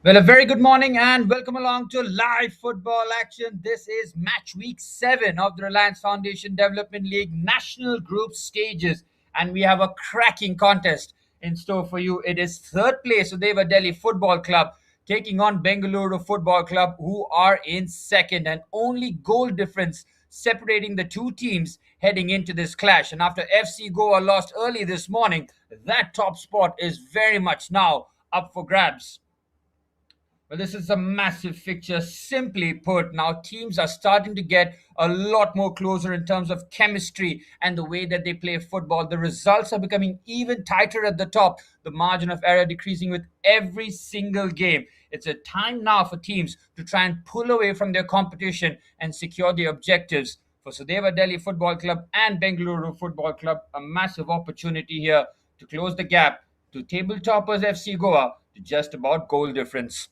Well, a very good morning and welcome along to live football action. This is match week 7 of the Reliance Foundation Development League National Group Stages, and we have a cracking contest in store for you. It is third place Sudeva Delhi Football Club taking on Bengaluru Football Club, who are in second, and only goal difference separating the two teams heading into this clash. And after FC Goa lost early this morning, that top spot is very much now up for grabs. Well, this is a massive fixture. Simply put, now teams are starting to get a lot more closer in terms of chemistry and the way that they play football. The results are becoming even tighter at the top, the margin of error decreasing with every single game. It's a time now for teams to try and pull away from their competition and secure their objectives. For Sudeva Delhi Football Club and Bengaluru Football Club, a massive opportunity here to close the gap to table toppers FC Goa to just about goal difference.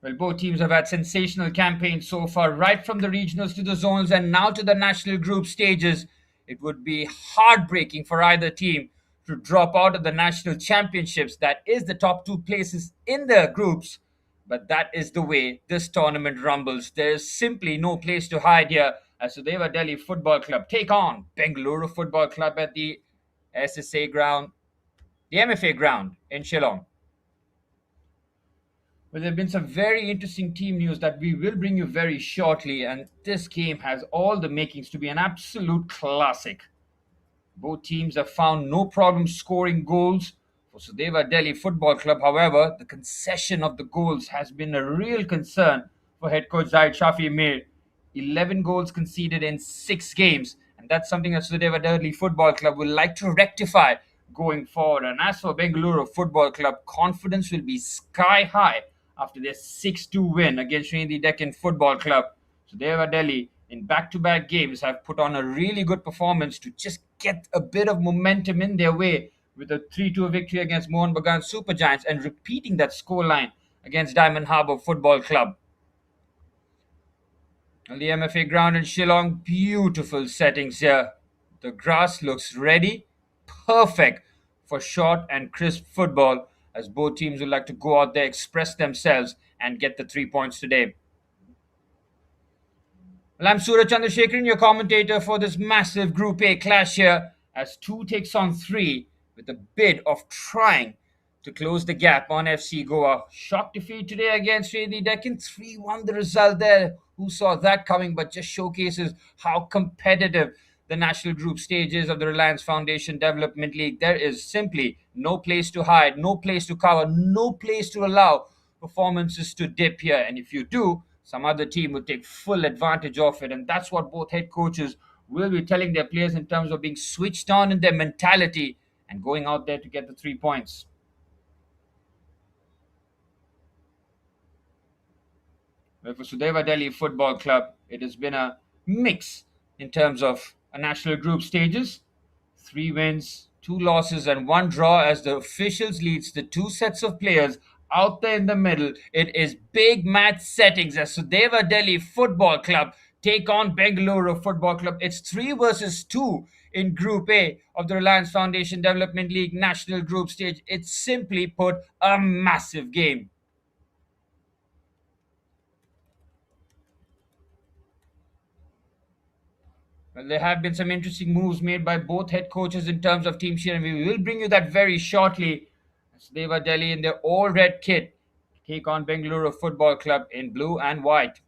Well, both teams have had sensational campaigns so far, right from the regionals to the zones and now to the national group stages. It would be heartbreaking for either team to drop out of the national championships. That is the top two places in the groups. But that is the way this tournament rumbles. There is simply no place to hide here as Sudeva Delhi Football Club take on Bengaluru Football Club at the SSA ground, the MFA ground in Shillong. Well, there have been some very interesting team news that we will bring you very shortly, and this game has all the makings to be an absolute classic. Both teams have found no problem scoring goals. For Sudeva Delhi Football Club, however, the concession of the goals has been a real concern for head coach Zaid Shafi Mir. 11 goals conceded in 6 games, and that's something that Sudeva Delhi Football Club will like to rectify going forward. And as for Bengaluru Football Club, confidence will be sky high after their 6-2 win against Srinidhi Deccan Football Club. Sudeva Delhi in back-to-back games have put on a really good performance to just get a bit of momentum in their way with a 3-2 victory against Mohan Bagan Super Giants and repeating that scoreline against Diamond Harbour Football Club. On the MFA ground in Shillong, beautiful settings here. The grass looks ready, perfect for short and crisp football as both teams would like to go out there, express themselves, and get the 3 points today. Well, I'm Suraj Chandrasekharan, your commentator for this massive Group A clash here, as 2 takes on 3 with a bid of trying to close the gap on FC Goa. Shock defeat today against Srinidhi Deccan. 3-1 the result there. Who saw that coming? But just showcases how competitive the national group stages of the Reliance Foundation Development League. There is simply no place to hide, no place to cover, no place to allow performances to dip here. And if you do, some other team will take full advantage of it. And that's what both head coaches will be telling their players in terms of being switched on in their mentality and going out there to get the 3 points. Well, for Sudeva Delhi Football Club, it has been a mix in terms of a national group stages. 3 wins, 2 losses, and 1 draw as the officials leads the 2 sets of players out there in the middle. It is big match settings as Sudeva Delhi Football Club take on Bengaluru Football Club. It's 3 versus 2 in Group A of the Reliance Foundation Development League National Group Stage. It's simply put a massive game. Well, there have been some interesting moves made by both head coaches in terms of team sheet, and we will bring you that very shortly. Sudeva Delhi in their all red kit take on Bengaluru Football Club in blue and white.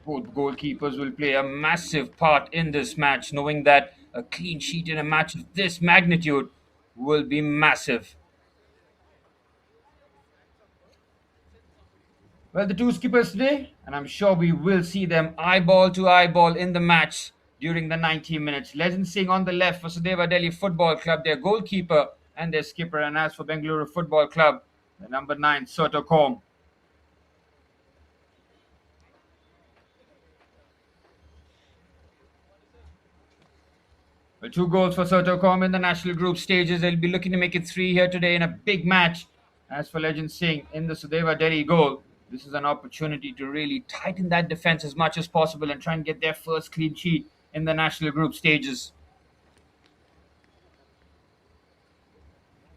Both goalkeepers will play a massive part in this match, knowing that a clean sheet in a match of this magnitude will be massive. Well, the 2 skippers today, and I'm sure we will see them eyeball to eyeball in the match during the 90 minutes. Legend Singh on the left for Sudeva Delhi Football Club, their goalkeeper and their skipper. And as for Bengaluru Football Club, the number 9, Soto Kom. Well, 2 goals for Soto Kom in the national group stages. They'll be looking to make it 3 here today in a big match. As for Legend Singh in the Sudeva Delhi goal, this is an opportunity to really tighten that defense as much as possible and try and get their first clean sheet in the national group stages.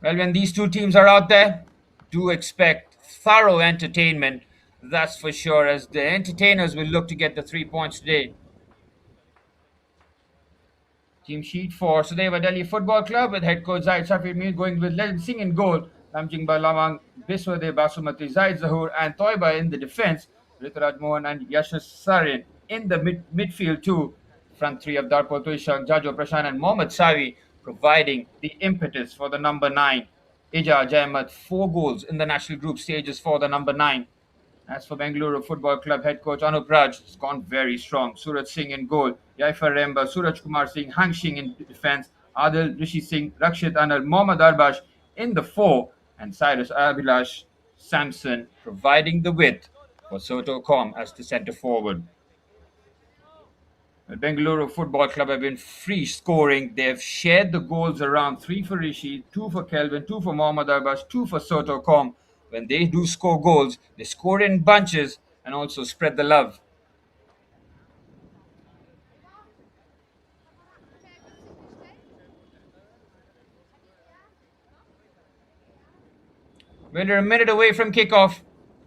Well, when these two teams are out there, do expect thorough entertainment. That's for sure, as the entertainers will look to get the 3 points today. Team sheet for Sudeva Delhi Football Club with head coach Zaid Shafir Mir going with Legend Singh in goal, Lamjingba Lamang, Biswade Basumati, Zaid Zahur, and Toiba in the defense, Rituraj Mohan and Yashash Sarin in the midfield too. Front three of Darpal Tuishang, Jajo Prashan, and Mohammad Savi providing the impetus for the number 9. Ija Jaimat, 4 goals in the national group stages for the number 9. As for Bengaluru Football Club head coach Anup Raj, has gone very strong. Suraj Singh in goal, Yaifa Remba, Suraj Kumar Singh, Hang Singh in defense, Adil Rishi Singh, Rakshit Anil, Mohammad Arbash in the 4, and Cyrus Abhilash Samson providing the width for Soto Com as the centre forward. The Bengaluru Football Club have been free scoring. They've shared the goals around 3 for Rishi, 2 for Kelvin, 2 for Mohammad Arbash, 2 for Soto Com. When they do score goals, they score in bunches and also spread the love. When they're a minute away from kickoff,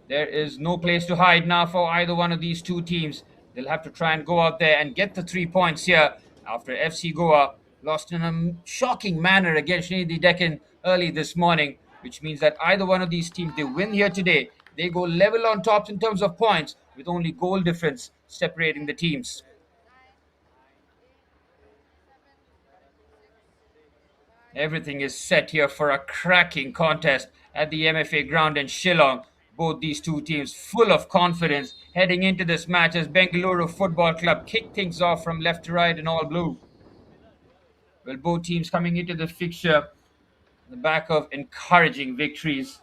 there is no place to hide now for either one of these two teams. They'll have to try and go out there and get the 3 points here after FC Goa lost in a shocking manner against Shinidi Deccan early this morning, which means that either one of these teams, they win here today, they go level on top in terms of points with only goal difference separating the teams. Everything is set here for a cracking contest at the MFA ground in Shillong. Both these two teams full of confidence heading into this match as Bengaluru Football Club kick things off from left to right in all blue. Well, both teams coming into the fixture on the back of encouraging victories.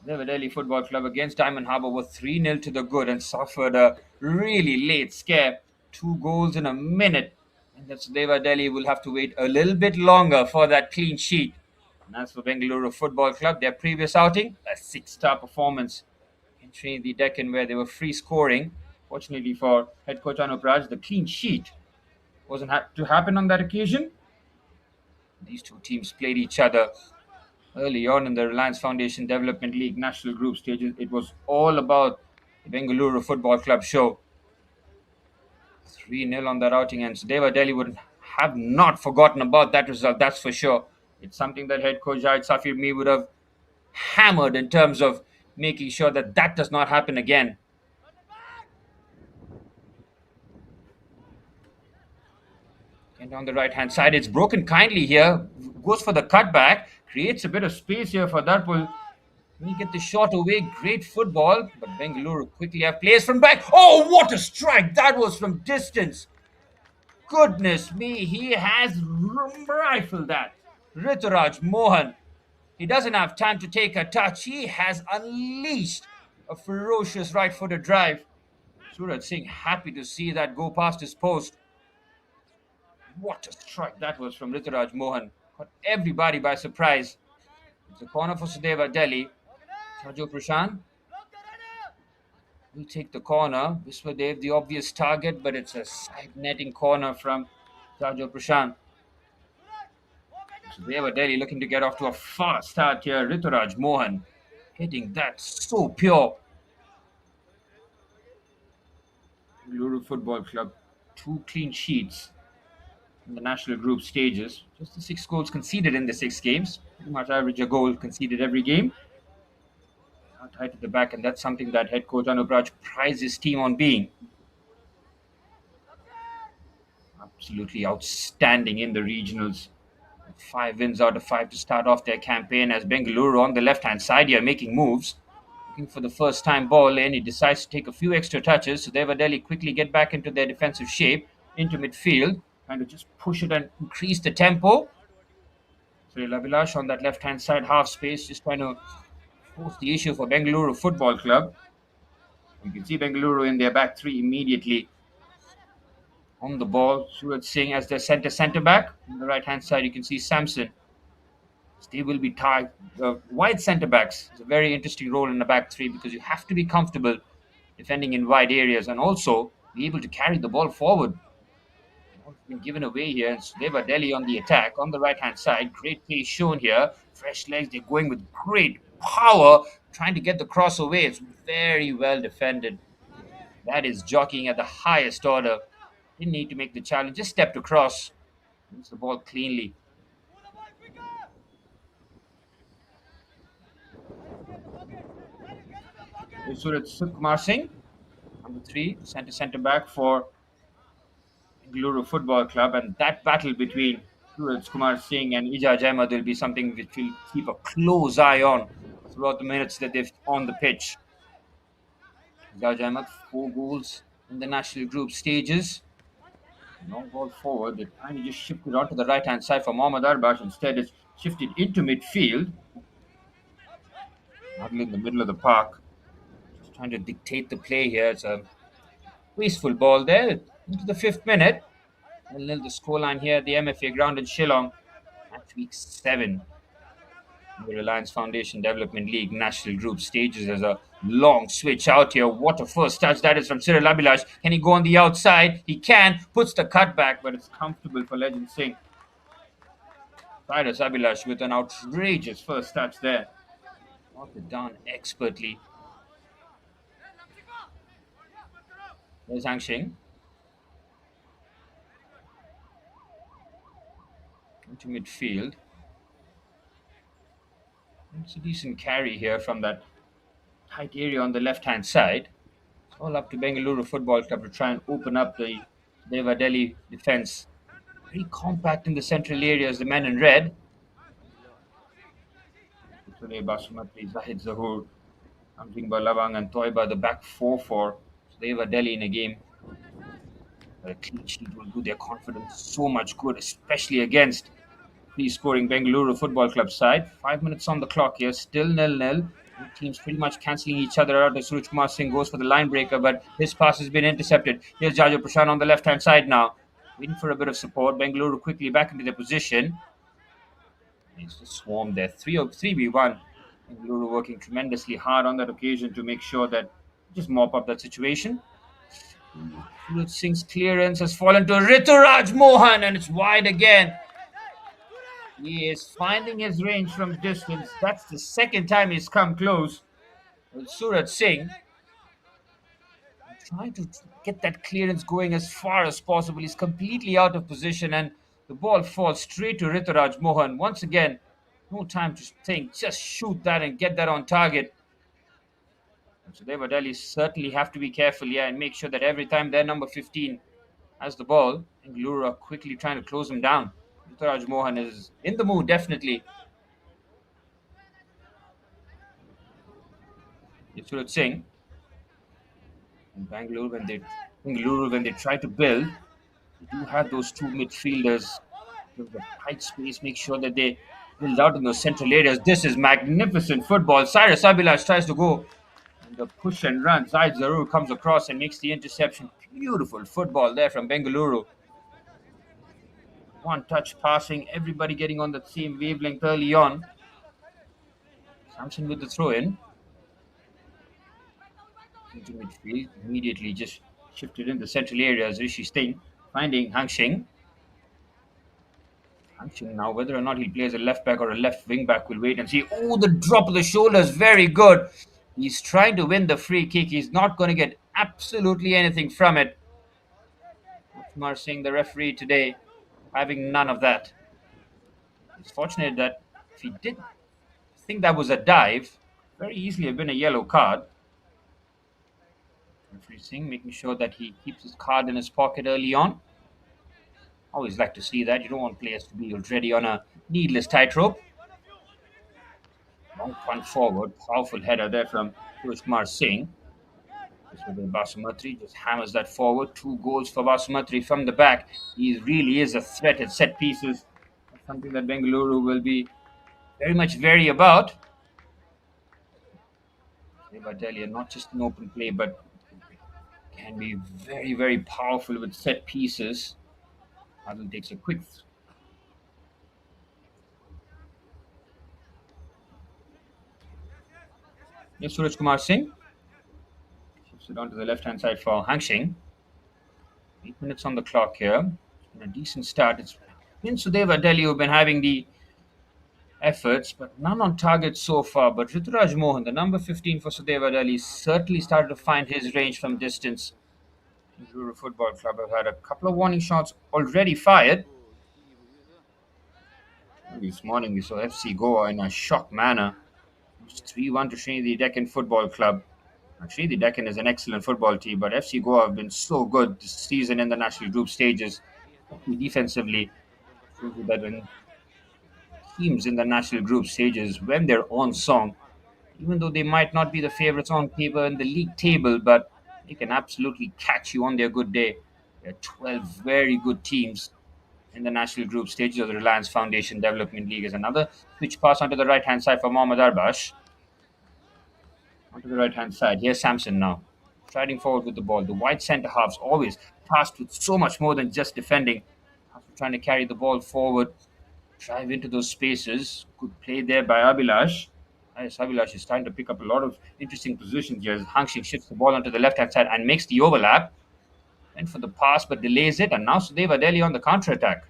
The Delhi Football Club against Diamond Harbour were 3-0 to the good and suffered a really late scare. 2 goals in a minute. And that Sudeva Delhi will have to wait a little bit longer for that clean sheet. And as for Bengaluru Football Club, their previous outing, a 6-star performance in Trinity Deccan where they were free scoring. Fortunately for head coach Anup Raj, the clean sheet wasn't to happen on that occasion. These two teams played each other early on in the Reliance Foundation Development League National Group stages. It was all about the Bengaluru Football Club show. 3-0 on that outing, and Sudeva Delhi would have not forgotten about that result, that's for sure. It's something that head coach Jahid Safir Mir would have hammered in terms of making sure that that does not happen again. And on the right hand side, it's broken kindly here. Goes for the cutback, creates a bit of space here for Darpul. When you get the shot away, great football, but Bengaluru quickly have plays from back. Oh, what a strike! That was from distance. Goodness me, he has rifled that. Rituraj Mohan. He doesn't have time to take a touch. He has unleashed a ferocious right-footed drive. Suraj Singh happy to see that go past his post. What a strike that was from Rituraj Mohan. Caught everybody by surprise. It's a corner for Sudeva Delhi. Sajo Prashan will take the corner. Viswadev, the obvious target, but it's a side netting corner from Sajo Prashan. Sudeva Delhi looking to get off to a fast start here. Rituraj Mohan hitting that so pure. Bengaluru Football Club, 2 clean sheets in the national group stages. Just the 6 goals conceded in the 6 games. Pretty much average a goal conceded every game. Tight at the back, and that's something that head coach Anup Raj prides his team on being. Absolutely outstanding in the regionals. 5 wins out of 5 to start off their campaign as Bengaluru on the left-hand side here making moves. Looking for the first time ball in. He decides to take a few extra touches. So Deva Delhi quickly get back into their defensive shape, into midfield, trying to just push it and increase the tempo. So Abhilash on that left-hand side half space, just trying to force the issue for Bengaluru Football Club. You can see Bengaluru in their back 3 immediately. On the ball, Suraj Singh as their centre back. On the right-hand side, you can see Samson. They will be tied. Wide centre backs is a very interesting role in the back 3 because you have to be comfortable defending in wide areas and also be able to carry the ball forward. Ball's been given away here, and Sudeva Delhi on the attack on the right hand side. Great play shown here. Fresh legs, they're going with great power, trying to get the cross away. It's very well defended. That is jockeying at the highest order. Didn't need to make the challenge, just stepped across. Moves the ball cleanly. Surat Kumar Singh, number 3, centre back for Bengaluru Football Club, and that battle between Suraj Kumar Singh and Ijaz Ahmed will be something which we'll keep a close eye on throughout the minutes that they've on the pitch. Ijaz Ahmed, 4 goals in the national group stages. Long ball forward, they're trying to just shift it onto the right hand side for Mohammad Arbash. Instead, it's shifted into midfield. Huddle in the middle of the park. Just trying to dictate the play here. It's a wasteful ball there into the 5th minute. And then the scoreline here at the MFA ground in Shillong. Match week 7. The Reliance Foundation Development League National Group stages. There's a long switch out here. What a first touch that is from Cyril Abhilash. Can he go on the outside? He can. Puts the cut back, but it's comfortable for Legend Singh. Cyrus Abhilash with an outrageous first touch there. Got it done expertly. There's Hang Shing. Into midfield. It's a decent carry here from that tight area on the left-hand side. It's all up to Bengaluru Football Club to try and open up the Deva Delhi defense. Very compact in the central areas, the men in red. Basmati, Zahid Zahoor, Amjing Balabang, and Toiba, the back 4 for Deva Delhi in a game. A clean sheet will do their confidence so much good, especially against the scoring Bengaluru Football Club side. 5 minutes on the clock here, still 0-0. Teams pretty much cancelling each other out as Suraj Kumar Singh goes for the line breaker, but his pass has been intercepted. Here's Jajo Prashan on the left-hand side now. Waiting for a bit of support. Bengaluru quickly back into their position. It's just swarmed there. 3v1. Bengaluru working tremendously hard on that occasion to make sure that just mop up that situation. Suraj Singh's clearance has fallen to Rituraj Mohan, and it's wide again. He is finding his range from distance. That's the second time he's come close. Well, Suraj Singh trying to get that clearance going as far as possible. He's completely out of position, and the ball falls straight to Rituraj Mohan. Once again, no time to think. Just shoot that and get that on target. So Deva Delhi certainly have to be careful here and make sure that every time their number 15 has the ball, Bengaluru are quickly trying to close him down. Rituraj Mohan is in the mood, definitely. Suraj Singh. And Bengaluru, when they try to build, they do have those 2 midfielders. Give the tight space, make sure that they build out in those central areas. This is magnificent football. Cyrus Abhilash tries to go. And the push and run. Zaid Zaroor comes across and makes the interception. Beautiful football there from Bengaluru. One touch passing, everybody getting on the same wavelength early on. Samson with the throw in. Into midfield, immediately just shifted in the central areas. Rishi Singh finding Hang Shing. Hang Shing now, whether or not he'll play as a left back or a left wing back, we'll wait and see. Oh, the drop of the shoulders, very good. He's trying to win the free kick. He's not going to get absolutely anything from it. Kumar Singh, the referee today, having none of that. It's fortunate that if he did think that was a dive, very easily have been a yellow card. Referee Singh making sure that he keeps his card in his pocket early on. Always like to see that. You don't want players to be already on a needless tightrope. Long punt forward, powerful header there from Suraj Kumar Singh. Basumatri just hammers that forward. 2 goals for Basumatri from the back. He really is a threat at set pieces. That's something that Bengaluru will be very much wary about. Deva Delhi are not just an open play, but can be very, very powerful with set pieces. Adil takes a quick. Yes, Suraj Kumar Singh. Shifts it onto the left-hand side for Hang Shing. 8 minutes on the clock here. A decent start. It's been Sudeva Delhi who've been having the efforts, but none on target so far. But Rituraj Mohan, the number 15 for Sudeva Delhi, certainly started to find his range from distance. Bengaluru Football Club have had a couple of warning shots already fired. This morning we saw FC Goa in a shock manner. 3-1 to Srinidhi Deccan Football Club. Srinidhi Deccan is an excellent football team, but FC Goa have been so good this season in the national group stages, defensively. Shows you that when teams in the national group stages, when they're on song, even though they might not be the favorites on paper in the league table, but they can absolutely catch you on their good day. There are 12 very good teams in the national group stages of the Reliance Foundation Development League. Is another switch pass onto the right hand side for Mohammad Arbash. Onto the right hand side. Here's Samson now. Striding forward with the ball. The wide centre halves always tasked with so much more than just defending. After trying to carry the ball forward, drive into those spaces. Good play there by Abhilash. Yes, Abhilash is trying to pick up a lot of interesting positions here. Hangshing shifts the ball onto the left hand side and makes the overlap. Went for the pass but delays it. And now Sudeva Delhi on the counter attack.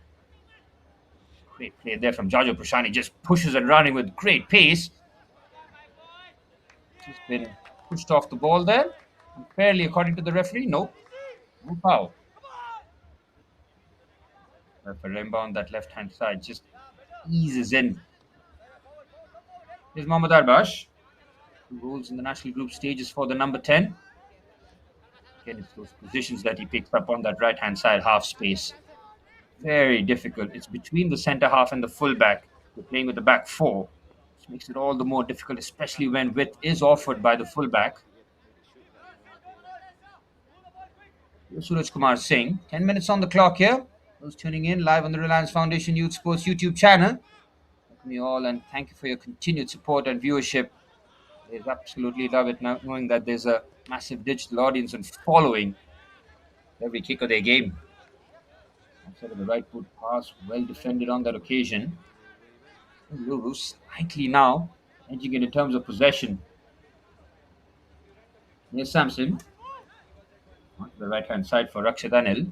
Great play there from Jajo Prashani. Just pushes and running with great pace. He's been pushed off the ball there. Fairly, according to the referee, no. No foul. Remba on that left hand side just eases in. Here's Mohammad Arbash, who rolls in the national group stages for the number 10. Again, it's those positions that he picks up on that right hand side half space. Very difficult. It's between the centre half and the full back. We're playing with the back four, which makes it all the more difficult, especially when width is offered by the full back. Suraj Kumar Singh. 10 minutes on the clock here. Those tuning in live on the Reliance Foundation Youth Sports YouTube channel. Welcome you all and thank you for your continued support and viewership. They absolutely love it now, knowing that there's a massive digital audience and following every kick of their game. Outside of the right foot pass, well defended on that occasion. Lulu slightly now edging it in terms of possession. Here's Samson. Onto the right hand side for Rakshit Anil.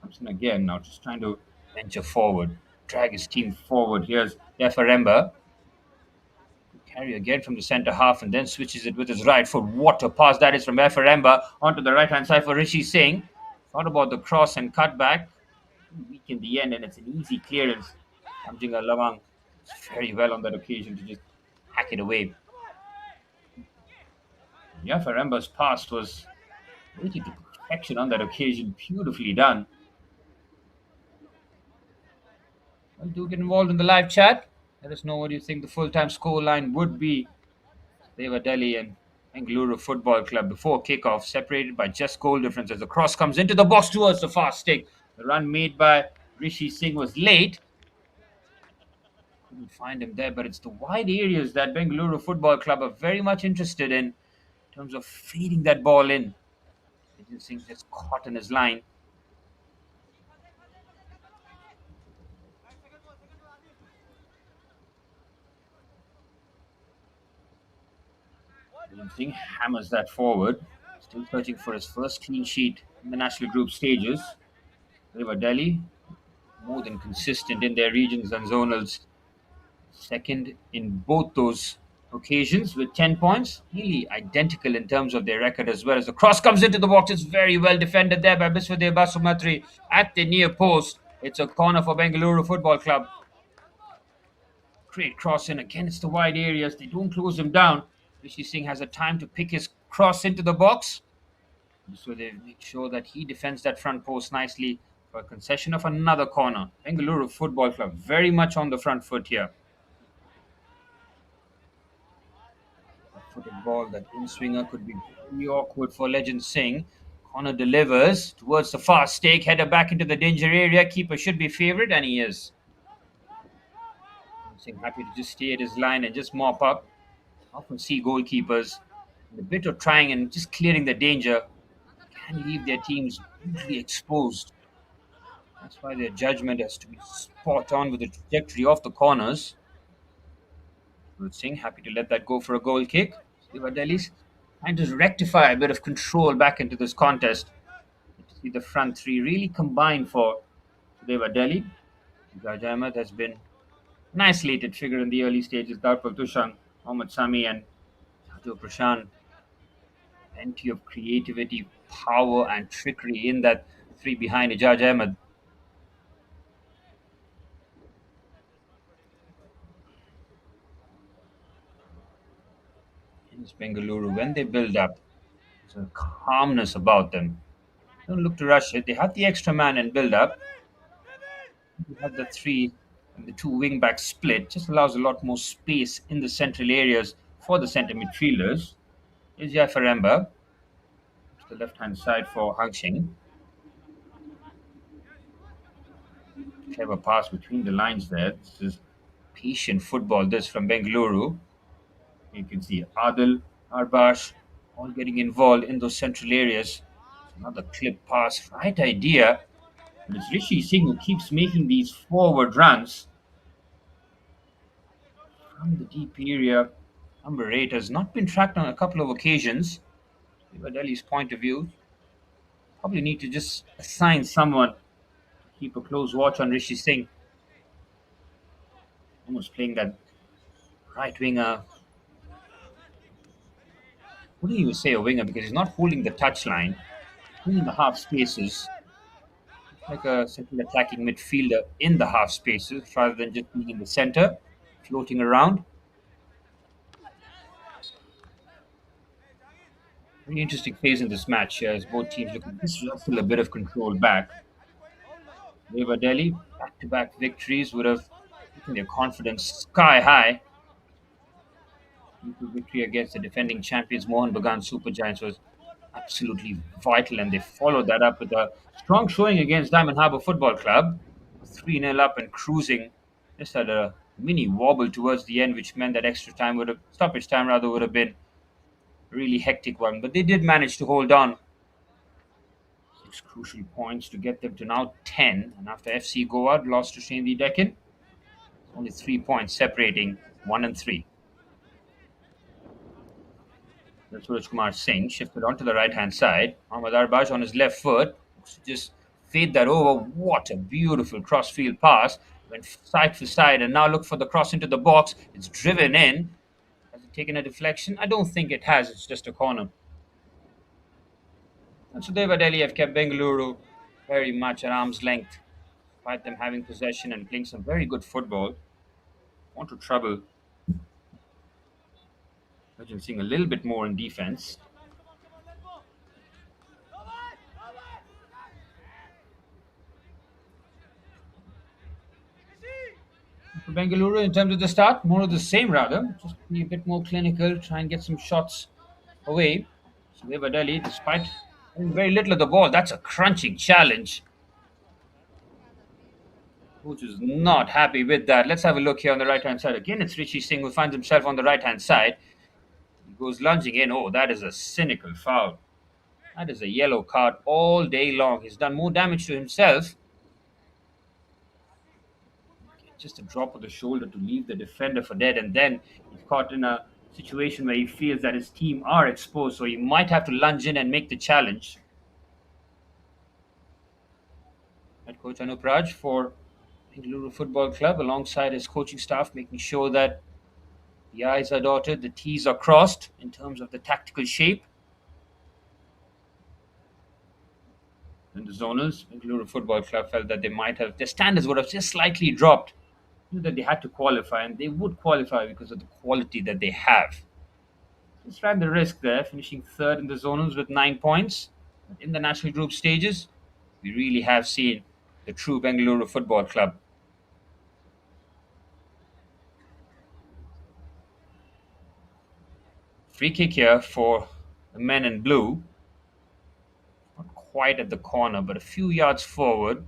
Samson again now just trying to venture forward, drag his team forward. Here's Defaremba. Carry again from the centre half and then switches it with his right foot. What a pass that is from Defaremba onto the right hand side for Rishi Singh. Thought about the cross and cut back. Weak in the end, and it's an easy clearance. Amjinga Lamang very well on that occasion to just hack it away. Defaremba's pass was really to perfection on that occasion. Beautifully done. Well, do get involved in the live chat. Let us know what you think the full-time score line would be. Sudeva Delhi and Bengaluru Football Club before kickoff, separated by just goal difference as the cross comes into the box towards the far stick. The run made by Rishi Singh was late. Couldn't find him there, but it's the wide areas that Bengaluru Football Club are very much interested in terms of feeding that ball in. Rishi Singh just caught in his line. Singh hammers that forward. Still searching for his first clean sheet in the national group stages. Sudeva Delhi, more than consistent in their regions and zonals. Second in both those occasions with 10 points. Nearly identical in terms of their record as well. As the cross comes into the box, it's very well defended there by Biswadev Basumatri at the near post. It's a corner for Bengaluru Football Club. Great cross in. Again, it's the wide areas. They don't close him down. Rishi Singh has a time to pick his cross into the box. So they make sure that he defends that front post nicely for a concession of another corner. Bengaluru Football Club very much on the front foot here. Footed ball, that in-swinger could be very awkward for Legend Singh. Corner delivers towards the far stake. Header back into the danger area. Keeper should be favourite, and he is. Singh happy to just stay at his line and just mop up. Often see goalkeepers in a bit of trying and just clearing the danger can leave their teams usually exposed. That's why their judgment has to be spot on with the trajectory of the corners. Singh happy to let that go for a goal kick. Sudeva Delhi's trying to rectify a bit of control back into this contest. To see the front three really combine for Sudeva Delhi. Raj Ahmed has been an isolated figure in the early stages. Darpal Tushang, Mohammad Sami, and Joe Prashant. Plenty of creativity, power, and trickery in that three behind Ijaz Ahmed. In Bengaluru, when they build up, there's a calmness about them. Don't look to rush it. They have the extra man and build up. You have the three and the two wing back split. Just allows a lot more space in the central areas for the centre midfielders. Is Jafaremba to the left hand side for Hangxing. Clever pass between the lines there. This is patient football. This from Bengaluru. You can see Adil, Arbash, all getting involved in those central areas. Another clip pass, right idea. But it's Rishi Singh who keeps making these forward runs from the deep area. Number 8 has not been tracked on a couple of occasions. From Delhi's point of view, probably need to just assign someone to keep a close watch on Rishi Singh. Almost playing that right winger. Wouldn't even say a winger because he's not holding the touchline, in the half spaces, like a central attacking midfielder in the half spaces rather than just being in the center, floating around. Very interesting phase in this match as both teams look at this still a bit of control back. Reva Delhi, back to back victories would have taken their confidence sky high. The victory against the defending champions Mohan Bagan Super Giants was absolutely vital, and they followed that up with a strong showing against Diamond Harbour Football Club. 3-0 up and cruising. Just had a mini wobble towards the end, which meant that extra time would have, stoppage time rather, would have been a really hectic one. But they did manage to hold on. 6 crucial points to get them to now 10. And after FC Goa lost to Shane the Deccan, only 3 points separating 1 and 3. Suraj Kumar Singh shifted onto the right hand side. Ahmad Arbaj on his left foot. Just fade that over. What a beautiful crossfield pass. Went side for side and now look for the cross into the box. It's driven in. Has it taken a deflection? I don't think it has. It's just a corner. And Sudeva Delhi have kept Bengaluru very much at arm's length, despite them having possession and playing some very good football. Want to trouble. Imagine seeing a little bit more in defense. For Bengaluru, in terms of the start, more of the same rather. Just be a bit more clinical, try and get some shots away. So Sudeva Delhi, despite having very little of the ball, that's a crunching challenge. Coach is not happy with that. Let's have a look here on the right hand side. Again, it's Rishi Singh who finds himself on the right hand side. He goes lunging in. Oh, that is a cynical foul. That is a yellow card all day long. He's done more damage to himself. Just a drop of the shoulder to leave the defender for dead, and then he's caught in a situation where he feels that his team are exposed, so he might have to lunge in and make the challenge. Head coach Anup Raj for Bengaluru Football Club, alongside his coaching staff, making sure that the I's are dotted, the T's are crossed in terms of the tactical shape. And the zonals, Bengaluru Football Club felt that they might have, their standards would have just slightly dropped. Knew that they had to qualify, and they would qualify because of the quality that they have. Just ran the risk there, finishing third in the zonals with 9 points. But in the national group stages, we really have seen the true Bengaluru Football Club. Free kick here for the men in blue. Not quite at the corner, but a few yards forward.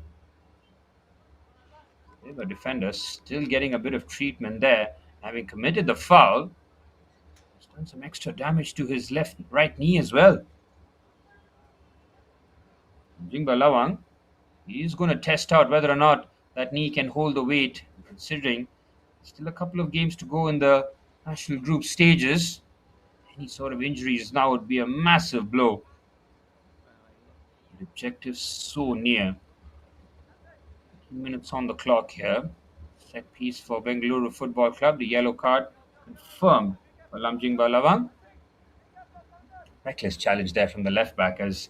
The defender still getting a bit of treatment there, having committed the foul. He's done some extra damage to his right knee as well. Jingba Lawang, he's going to test out whether or not that knee can hold the weight, considering still a couple of games to go in the national group stages. Any sort of injuries now would be a massive blow. The objective so near. Minutes on the clock here. Set piece for Bengaluru Football Club. The yellow card confirmed for Lamjing Balawang. Reckless challenge there from the left back as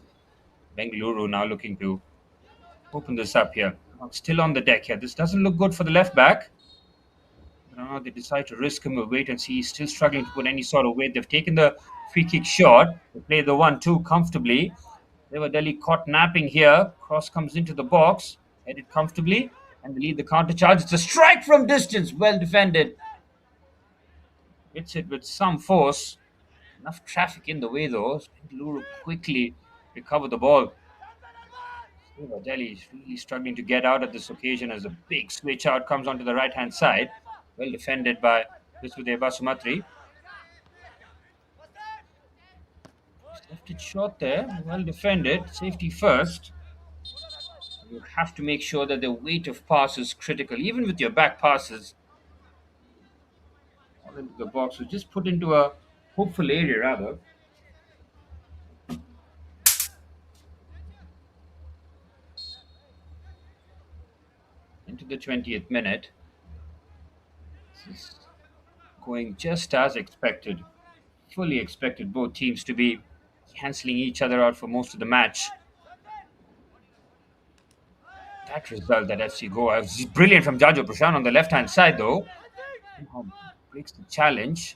Bengaluru now looking to open this up here. Still on the deck here. This doesn't look good for the left back. They decide to risk him a wait and see. He's still struggling to put any sort of weight. They've taken the free kick shot. They play the 1-2 comfortably. Sudeva Delhi caught napping here. Cross comes into the box. Headed comfortably. And they lead the counter charge. It's a strike from distance. Well defended. Hits it with some force. Enough traffic in the way though. Bengaluru quickly recover the ball. Delhi is really struggling to get out at this occasion as a big switch out comes onto the right hand side. Well defended by Sudeva Sumatri. Just left it short there. Well defended. Safety first. You have to make sure that the weight of pass is critical. Even with your back passes, all into the box. So just put into a hopeful area rather. Into the 20th minute. This is going just as expected. Fully expected both teams to be cancelling each other out for most of the match. That result that FC Goa was brilliant from Jajo Prashant on the left-hand side though. Somehow breaks the challenge.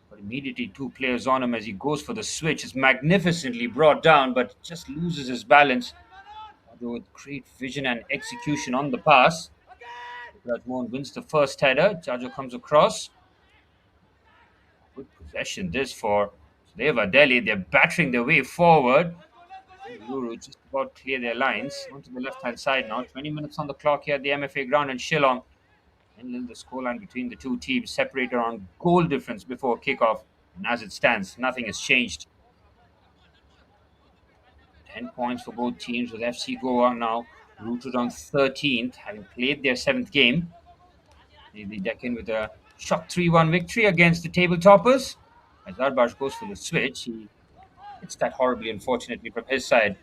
But immediately two players on him as he goes for the switch. Is magnificently brought down but just loses his balance. Jajo with great vision and execution on the pass. Rajmohan wins the first header. Jajo comes across. Good possession this for Sudeva Delhi. They're battering their way forward. Bengaluru just about clear their lines. Onto the left-hand side now. 20 minutes on the clock here at the MFA ground in Shillong. And the scoreline between the two teams separated on goal difference before kickoff. And as it stands, nothing has changed. 10 points for both teams with FC Goa now rooted on 13th, having played their 7th game. They deck in with a shock 3-1 victory against the table toppers. As Arbash goes for the switch, he hits that horribly, unfortunately, from his side.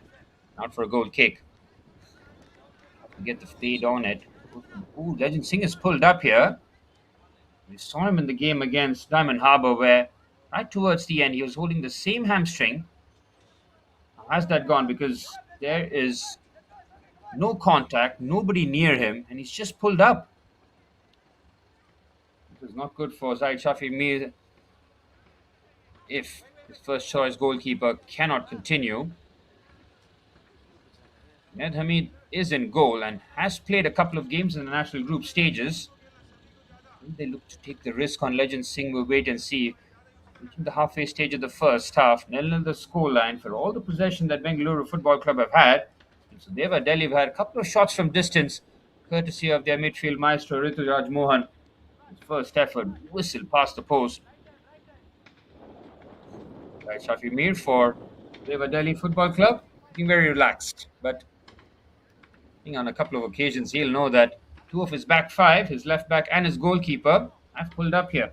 Not for a goal kick. Have to get the fade on it. Ooh, Legend Singh is pulled up here. We saw him in the game against Diamond Harbour where right towards the end he was holding the same hamstring. How has that gone? Because there is no contact, nobody near him, and he's just pulled up. This is not good for Zaid Shafi Mir if his first choice goalkeeper cannot continue. Ned Hamid is in goal and has played a couple of games in the national group stages. Will they look to take the risk on Legend Singh? We'll wait and see. Reaching the halfway stage of the first half, 0-0 the scoreline for all the possession that Bengaluru Football Club have had. So Sudeva Delhi have had a couple of shots from distance, courtesy of their midfield maestro Ritu Rajmohan. His first effort, whistle past the post. Right, Shafi Mir for Sudeva Delhi Football Club, looking very relaxed. But I think on a couple of occasions he'll know that two of his back five, his left back and his goalkeeper, have pulled up here.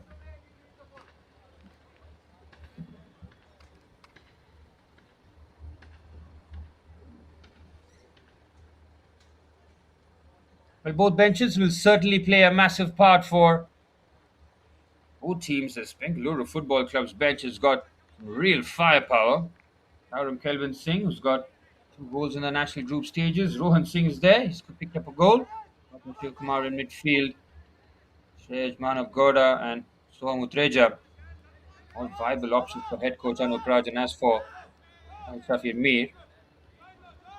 Well, both benches will certainly play a massive part for both teams as Bengaluru Football Club's bench has got real firepower. Aurum Kelvin Singh, who's got 2 goals in the national group stages. Rohan Singh is there. He's picked up a goal. Shiv Kumar in midfield. Shreyaj Manav Gowda and Soham Utreja. All viable options for head coach Anup Raj. And as for Shafir Mir,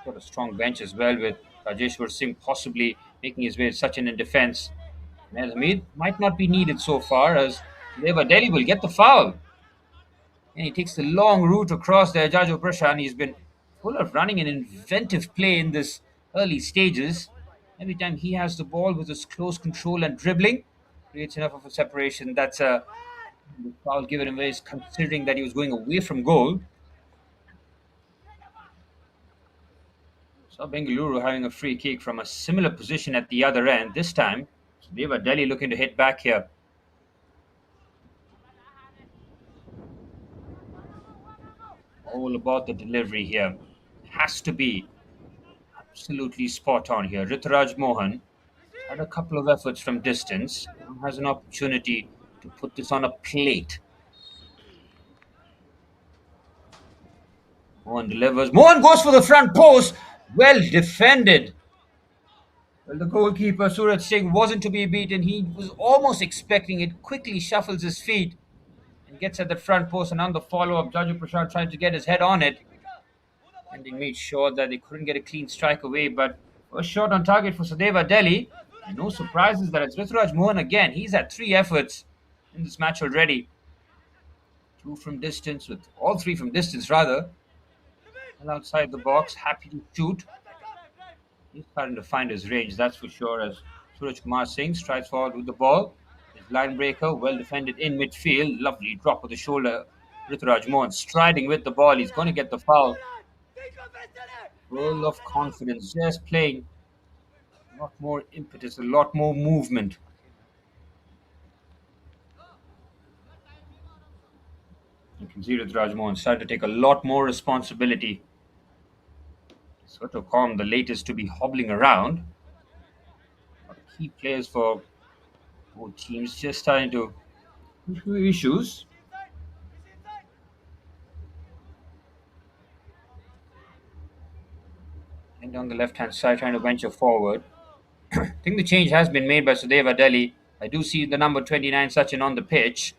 got a strong bench as well with Rajeshwar Singh possibly making his way to Sachin in defence. Ned Hamid might not be needed so far as Sudeva Delhi will get the foul. And he takes the long route across there. Jajo Prashant, he's been full of running and inventive play in this early stages. Every time he has the ball with his close control and dribbling, creates enough of a separation. That's a foul given away, considering that he was going away from goal. So Bengaluru having a free kick from a similar position at the other end. This time, Sudeva Delhi looking to hit back here. All about the delivery here. Has to be Absolutely spot on here. Rituraj Mohan had a couple of efforts from distance. Has an opportunity to put this on a plate. Mohan delivers. Mohan goes for the front post. Well defended. Well, the goalkeeper, Suraj Singh, wasn't to be beaten. He was almost expecting it. Quickly shuffles his feet and gets at the front post. And on the follow-up, Jaju Prashad tried to get his head on it. And they made sure that they couldn't get a clean strike away. But first shot on target for Sudeva Delhi. And no surprises that it's Rituraj Mohan again. He's had 3 efforts in this match already. 2 from distance, with all 3 from distance rather. And outside the box, happy to shoot. He's starting to find his range, that's for sure, as Suraj Kumar Singh strides forward with the ball. His line breaker, well defended in midfield. Lovely drop of the shoulder. Rituraj Mohan striding with the ball. He's going to get the foul. Full of confidence, just playing. A lot more impetus, a lot more movement. You can see Rituraj Mohan starting to take a lot more responsibility. Sort of calm the latest to be hobbling around. Key players for both teams just starting to issues. And on the left hand side, trying to venture forward. I think the change has been made by Sudeva Delhi. I do see the number 29 Sachin on the pitch.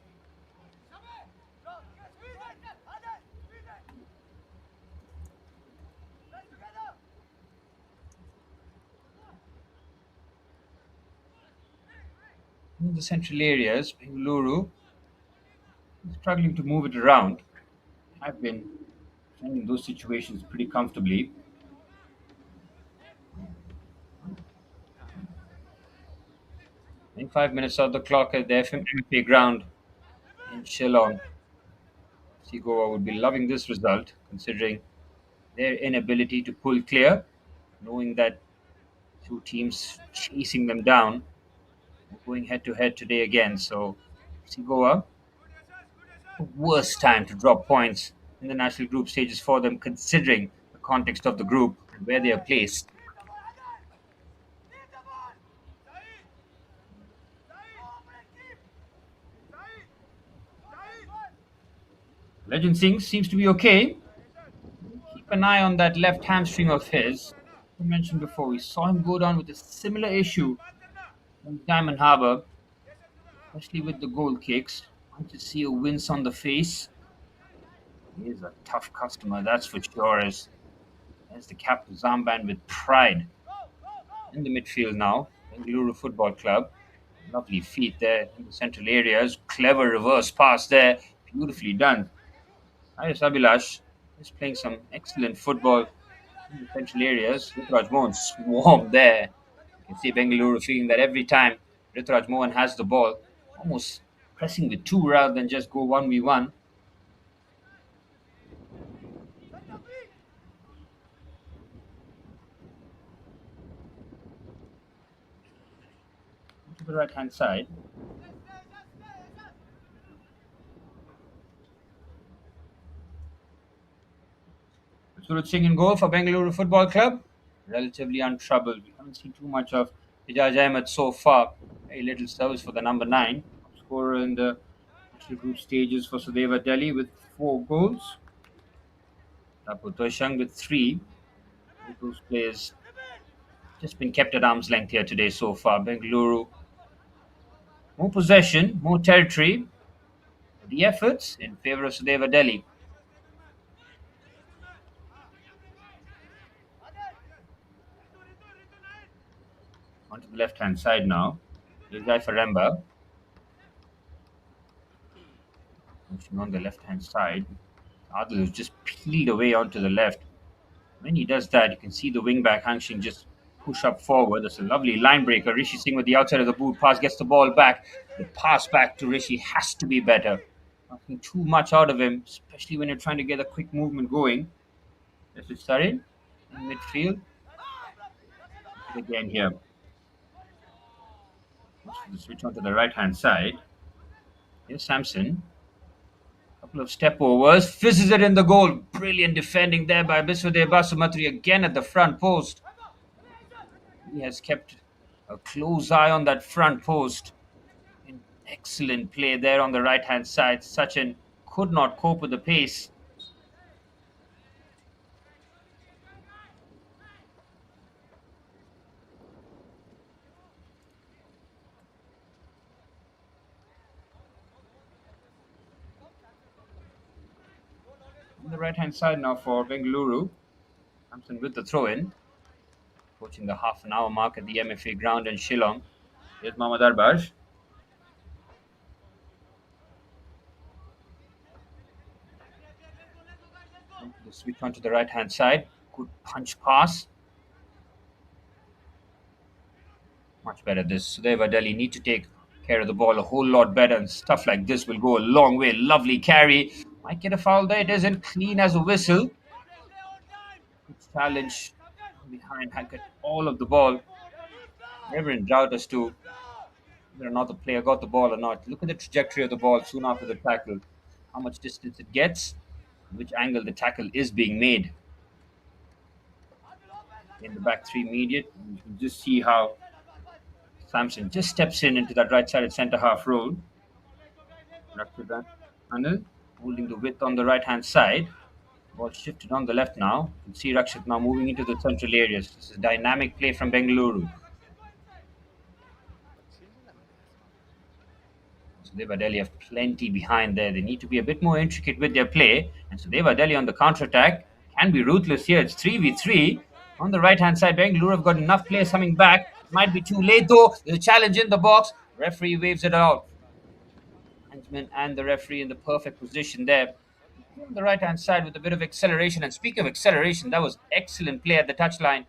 In the central areas, Bengaluru struggling to move it around. Have been finding those situations pretty comfortably. In 5 minutes of the clock at the FMP ground in Shillong. Segoa would be loving this result, considering their inability to pull clear, knowing that 2 teams chasing them down, going head to head today again. So, Segoa, worst time to drop points in the national group stages for them, considering the context of the group and where they are placed. Legend Singh seems to be okay. Keep an eye on that left hamstring of his. I mentioned before, we saw him go down with a similar issue in Diamond Harbour, especially with the goal kicks. Want to see a wince on the face. He is a tough customer, that's for sure. As the captain's armband with pride. In the midfield now, Bengaluru Football Club. Lovely feet there in the central areas. Clever reverse pass there. Beautifully done. Ayas Abhilash is playing some excellent football in the central areas. Rituraj Mohan swarmed there. You can see Bengaluru feeling that every time Rituraj Mohan has the ball, almost pressing with 2 rather than just go 1v1. To the right hand side. Suraj Singh in goal for Bengaluru Football Club. Relatively untroubled. We haven't seen too much of Ijaz Ahmed so far. Very little service for the number 9. Scorer in the national group stages for Sudeva Delhi with 4 goals. Tapu Toshang with 3. Those players just been kept at arm's length here today so far. Bengaluru, more possession, more territory. The efforts in favour of Sudeva Delhi. Onto the left hand side now. Vijay Faremba. On the left hand side. Adil is just peeled away onto the left. When he does that, you can see the wing back Hang Sing just push up forward. That's a lovely line breaker. Rishi Singh with the outside of the boot pass gets the ball back. The pass back to Rishi has to be better. Nothing too much out of him, especially when you're trying to get a quick movement going. This is Sarin in midfield. Again here. Switch onto the right hand side. Here's Samson. Couple of step overs. Fizzes it in the goal. Brilliant defending there by Biswadeva Basumatri again at the front post. He has kept a close eye on that front post. An excellent play there on the right hand side. Sachin could not cope with the pace. On the right hand side now for Bengaluru. Hampton with the throw in. Approaching the half an hour mark at the MFA ground in Shillong. Here's Mohammad Arbaj. The switch onto the right hand side. Good punch pass. Much better. This Sudeva Delhi need to take care of the ball a whole lot better, and stuff like this will go a long way. Lovely carry. Might get a foul there. It isn't clean as a whistle. Good challenge behind. Had got all of the ball. Never in doubt as to whether or not the player got the ball or not. Look at the trajectory of the ball soon after the tackle. How much distance it gets, which angle the tackle is being made. In the back three immediate, you can just see how Samson just steps in into that right-sided centre half role. Rakshit Anil holding the width on the right-hand side. Ball shifted on the left now. You can see Rakshit now moving into the central areas. This is dynamic play from Bengaluru. Sudeva Delhi have plenty behind there. They need to be a bit more intricate with their play. And Sudeva Delhi on the counter-attack can be ruthless here. It's 3v3. On the right-hand side, Bengaluru have got enough players coming back. Might be too late though. There's a challenge in the box. Referee waves it out. Linesman and the referee in the perfect position there. On the right-hand side with a bit of acceleration. And speaking of acceleration, that was excellent play at the touchline.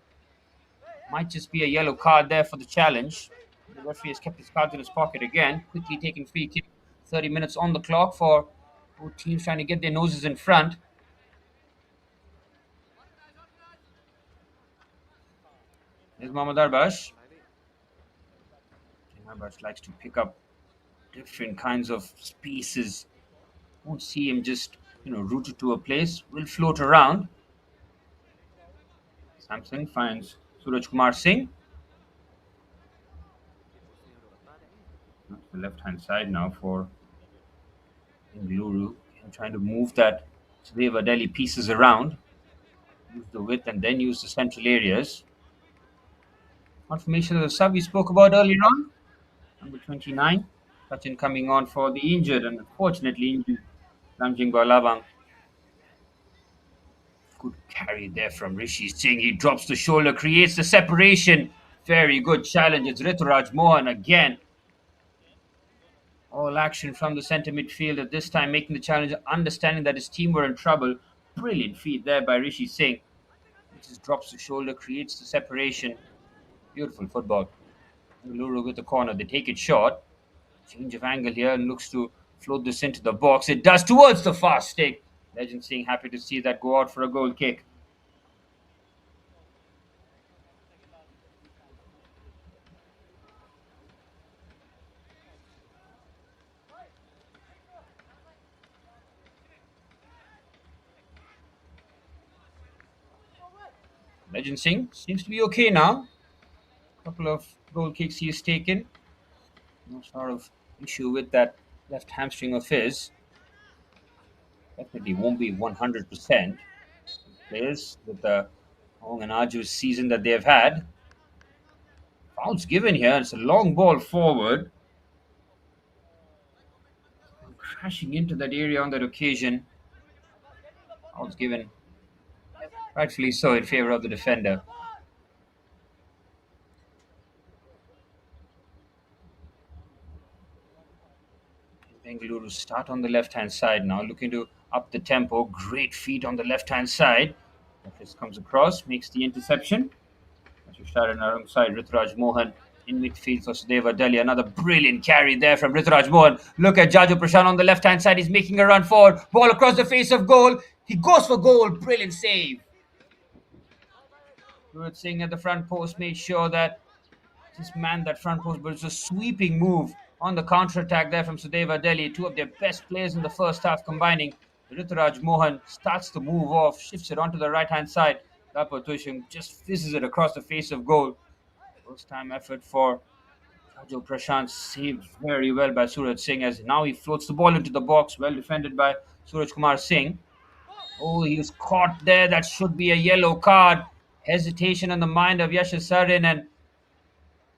Might just be a yellow card there for the challenge. The referee has kept his cards in his pocket again. Quickly taking free kick. 30 minutes on the clock for both teams trying to get their noses in front. There's Mohammad Arbash. Arbash likes to pick up different kinds of spaces. Won't see him just, rooted to a place. Will float around. Samson finds Suraj Kumar Singh. The left-hand side now for Bengaluru. And trying to move that Sudeva Delhi pieces around. Use the width and then use the central areas. Confirmation of the sub we spoke about earlier on. Number 29. Sachin coming on for the injured and unfortunately injured Lamjing Labang. Good carry there from Rishi Singh. He drops the shoulder, creates the separation. Very good challenge. It's Rituraj Mohan again. All action from the centre midfield at this time, making the challenge, understanding that his team were in trouble. Brilliant feed there by Rishi Singh. He just drops the shoulder, creates the separation. Beautiful football. Bengaluru with the corner. They take it short. Change of angle here and looks to float this into the box. It does towards the fast stick. Legend Singh happy to see that go out for a goal kick. Legend Singh seems to be okay now. Couple of goal kicks he has taken. No sort of issue with that left hamstring of his. Definitely won't be 100%. Players with the long and arduous season that they have had. Fouls given here. It's a long ball forward. Crashing into that area on that occasion. Fouls given. Rightfully so in favor of the defender. Bengaluru start on the left-hand side now, looking to up the tempo. Great feet on the left-hand side. This comes across, makes the interception. As we started alongside Rituraj Mohan in midfield for Sudeva Delhi. Another brilliant carry there from Rituraj Mohan. Look at Jaju Prashant on the left-hand side. He's making a run forward. Ball across the face of goal. He goes for goal. Brilliant save. Gurut Singh at the front post made sure that just manned that front post, but it's a sweeping move on the counter-attack there from Sudeva Delhi. Two of their best players in the first half combining. Rituraj Mohan starts to move off, shifts it onto the right-hand side. Lapatushim just fizzes it across the face of goal. First time effort for Joe Prashant, saved very well by Suraj Singh as now he floats the ball into the box. Well defended by Suraj Kumar Singh. Oh, he was caught there. That should be a yellow card. Hesitation on the mind of Yash Sarin, and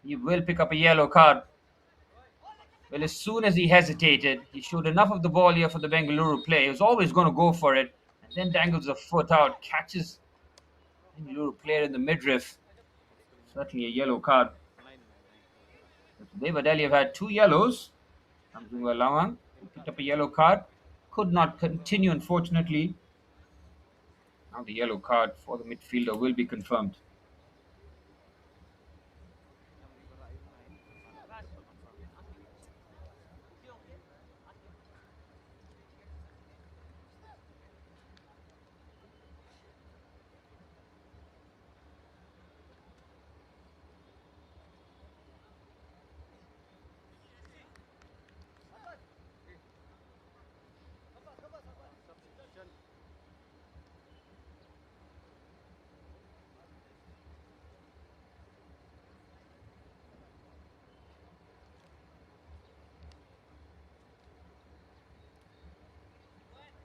he will pick up a yellow card. Well, as soon as he hesitated, he showed enough of the ball here for the Bengaluru play. He was always going to go for it, and then dangles a foot out, catches Bengaluru player in the midriff. Certainly a yellow card. Sudeva Delhi have had two yellows. Samsung Lawang picked up a yellow card. Could not continue, unfortunately. Now the yellow card for the midfielder will be confirmed.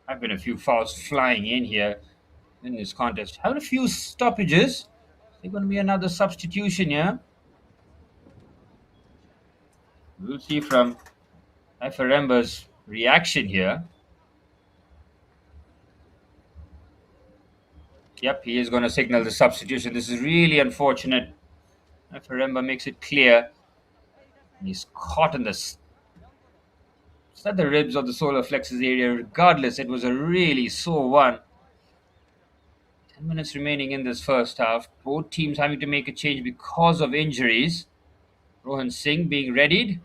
Have been a few fouls flying in here in this contest. Having a few stoppages. There's going to be another substitution here. We'll see from Remba's reaction here. Yep, he is going to signal the substitution. This is really unfortunate. Remba makes it clear. He's caught in this. It's at the ribs of the solar plexus area. Regardless, it was a really sore one. 10 minutes remaining in this first half. Both teams having to make a change because of injuries. Rohan Singh being readied.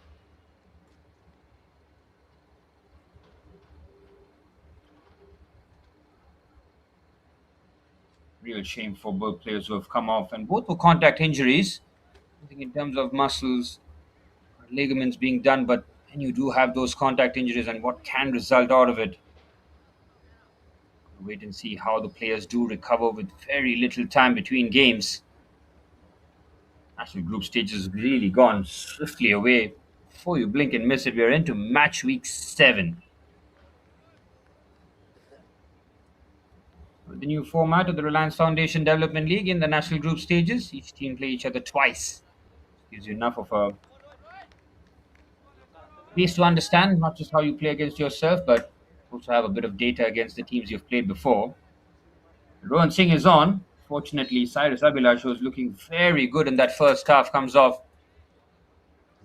Real shame for both players who have come off, and both were contact injuries. I think in terms of muscles, ligaments being done, but when you do have those contact injuries and what can result out of it, wait and see how the players do recover with very little time between games. National group stage has really gone swiftly away. Before you blink and miss it, we are into match week 7. With the new format of the Reliance Foundation Development League in the national group stages, each team play each other twice. Gives you enough of a piece to understand not just how you play against yourself, but also have a bit of data against the teams you've played before. Rohan Singh is on. Fortunately, Cyrus Abhilash was looking very good in that first half, comes off.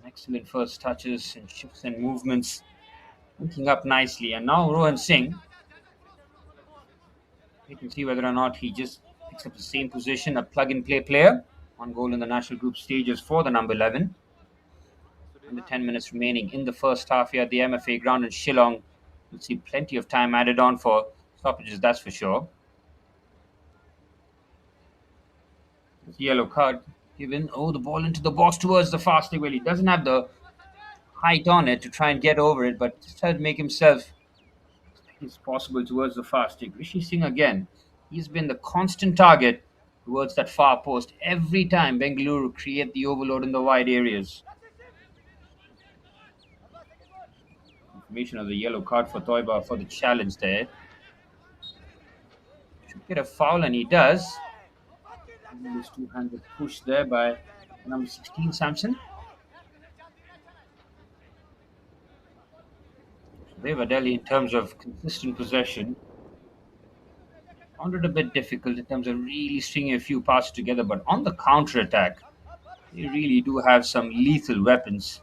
Excellent first touches and shifts and movements. Looking up nicely. And now Rohan Singh. You can see whether or not he just picks up the same position, a plug-and-play player. One goal in the national group stages for the number 11. And the 10 minutes remaining in the first half here at the MFA ground in Shillong. You'll see plenty of time added on for stoppages, that's for sure. Yellow card given. Oh, the ball into the box towards the fasting. Well, he doesn't have the height on it to try and get over it, but just try to make himself as possible towards the far stick. Rishi Singh again. He's been the constant target towards that far post every time Bengaluru create the overload in the wide areas. Confirmation of the yellow card for Toiba for the challenge there. Should get a foul, and he does. His two hands are pushed there by number 16, Samson. Sudeva Delhi, in terms of consistent possession, found it a bit difficult in terms of really stringing a few passes together, but on the counter-attack, they really do have some lethal weapons.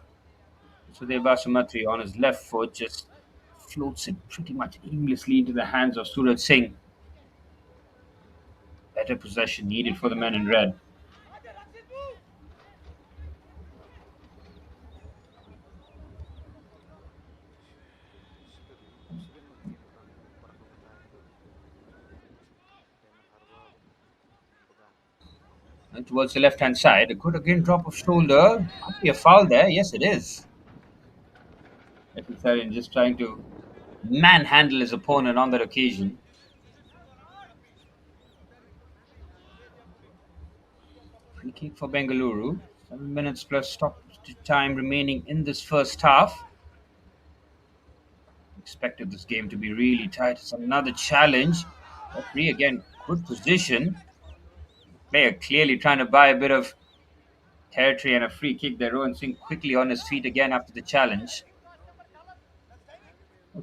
Sudeva Sumatri on his left foot just floats it pretty much aimlessly into the hands of Suraj Singh. Better possession needed for the men in red. And towards the left-hand side, a good again drop of shoulder. Might be a foul there. Yes, it is. Sarin just trying to manhandle his opponent on that occasion. Free kick for Bengaluru. 7 minutes plus stop time remaining in this first half. Expected this game to be really tight. It's another challenge. Referee again, good position. Player clearly trying to buy a bit of territory and a free kick there. Rowan Singh quickly on his feet again after the challenge.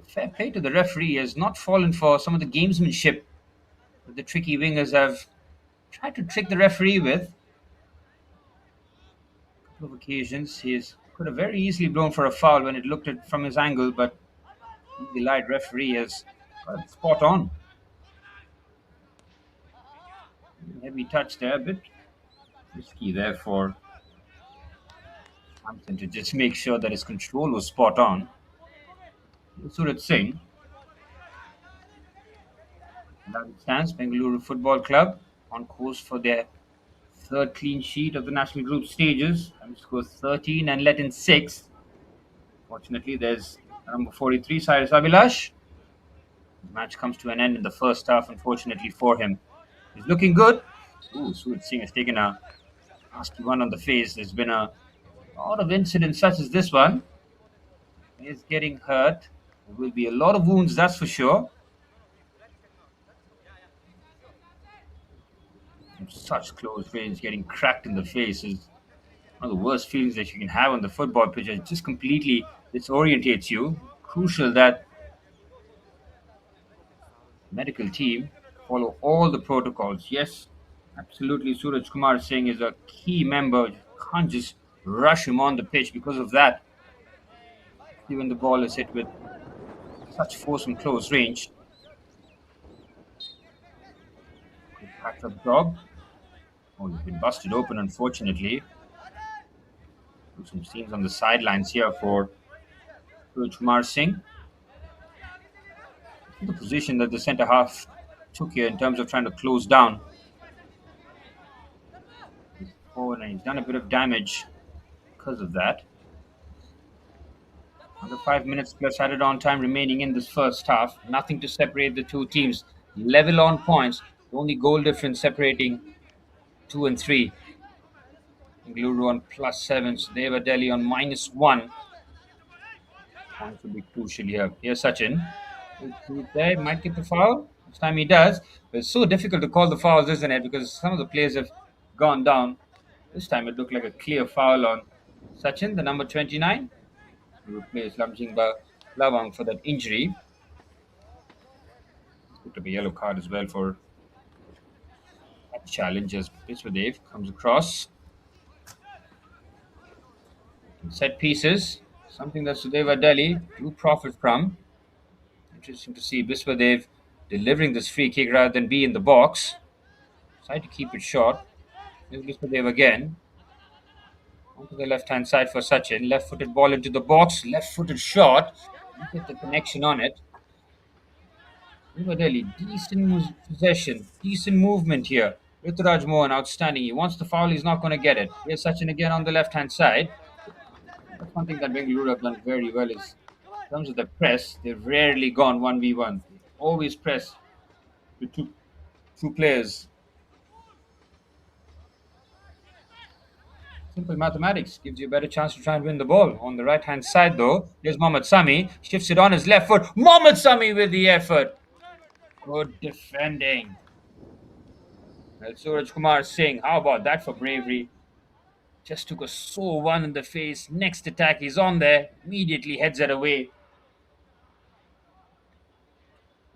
Fair play to the referee. He has not fallen for some of the gamesmanship that the tricky wingers have tried to trick the referee with. A couple of occasions he could have very easily blown for a foul when it looked at from his angle, but the light referee has got it spot on. Heavy touch there, a bit risky there for Hampton to just make sure that his control was spot on. Surat Singh. That stands Bengaluru Football Club on course for their third clean sheet of the national group stages. And scores 13 and let in 6. Fortunately, there's number 43, Cyrus Abhilash. The match comes to an end in the first half, unfortunately for him. He's looking good. Ooh, Surat Singh has taken a nasty one on the face. There's been a lot of incidents such as this one. He's getting hurt. There will be a lot of wounds, that's for sure. From such close range, getting cracked in the face is one of the worst feelings that you can have on the football pitch. It just completely disorientates you. Crucial that medical team follow all the protocols. Yes, absolutely. Suraj Kumar Singh is a key member. You can't just rush him on the pitch because of that. Even the ball is hit with such force from close range. Good catch-up job. Oh, he's been busted open, unfortunately. Some scenes on the sidelines here for Suraj Kumar Singh. The position that the centre half took here in terms of trying to close down. He's forward and he's done a bit of damage because of that. Another 5 minutes plus added on time remaining in this first half. Nothing to separate the two teams. Level on points. The only goal difference separating 2 and 3. Bengaluru on +7. Sudeva Delhi on -1. Points will be crucial here. Here's Sachin. There might get the foul. This time he does. But it's so difficult to call the fouls, isn't it? Because some of the players have gone down. This time it looked like a clear foul on Sachin, the number 29. He replaced Lamjingba Lawang for that injury. Picked up a yellow card as well for that challenge as Biswadev comes across. Set pieces, something that Sudeva Delhi do profit from. Interesting to see Biswadev delivering this free kick rather than be in the box. Try to keep it short. Here's Biswadev again. Onto the left-hand side for Sachin. Left-footed ball into the box. Left-footed shot. Get the connection on it. Delhi, decent possession. Decent movement here. Rituraj Mohan, outstanding. He wants the foul. He's not going to get it. Here's Sachin again on the left-hand side. That's one thing that Bengaluru have done very well is in terms of the press, they've rarely gone 1v1. They always press with two players. Simple mathematics gives you a better chance to try and win the ball. On the right-hand side, though, there's Mohammad Sami. Shifts it on his left foot. Mohammad Sami with the effort. Good defending. Well, Suraj Kumar Singh, how about that for bravery? Just took a sore one in the face. Next attack, he's on there. Immediately heads it away.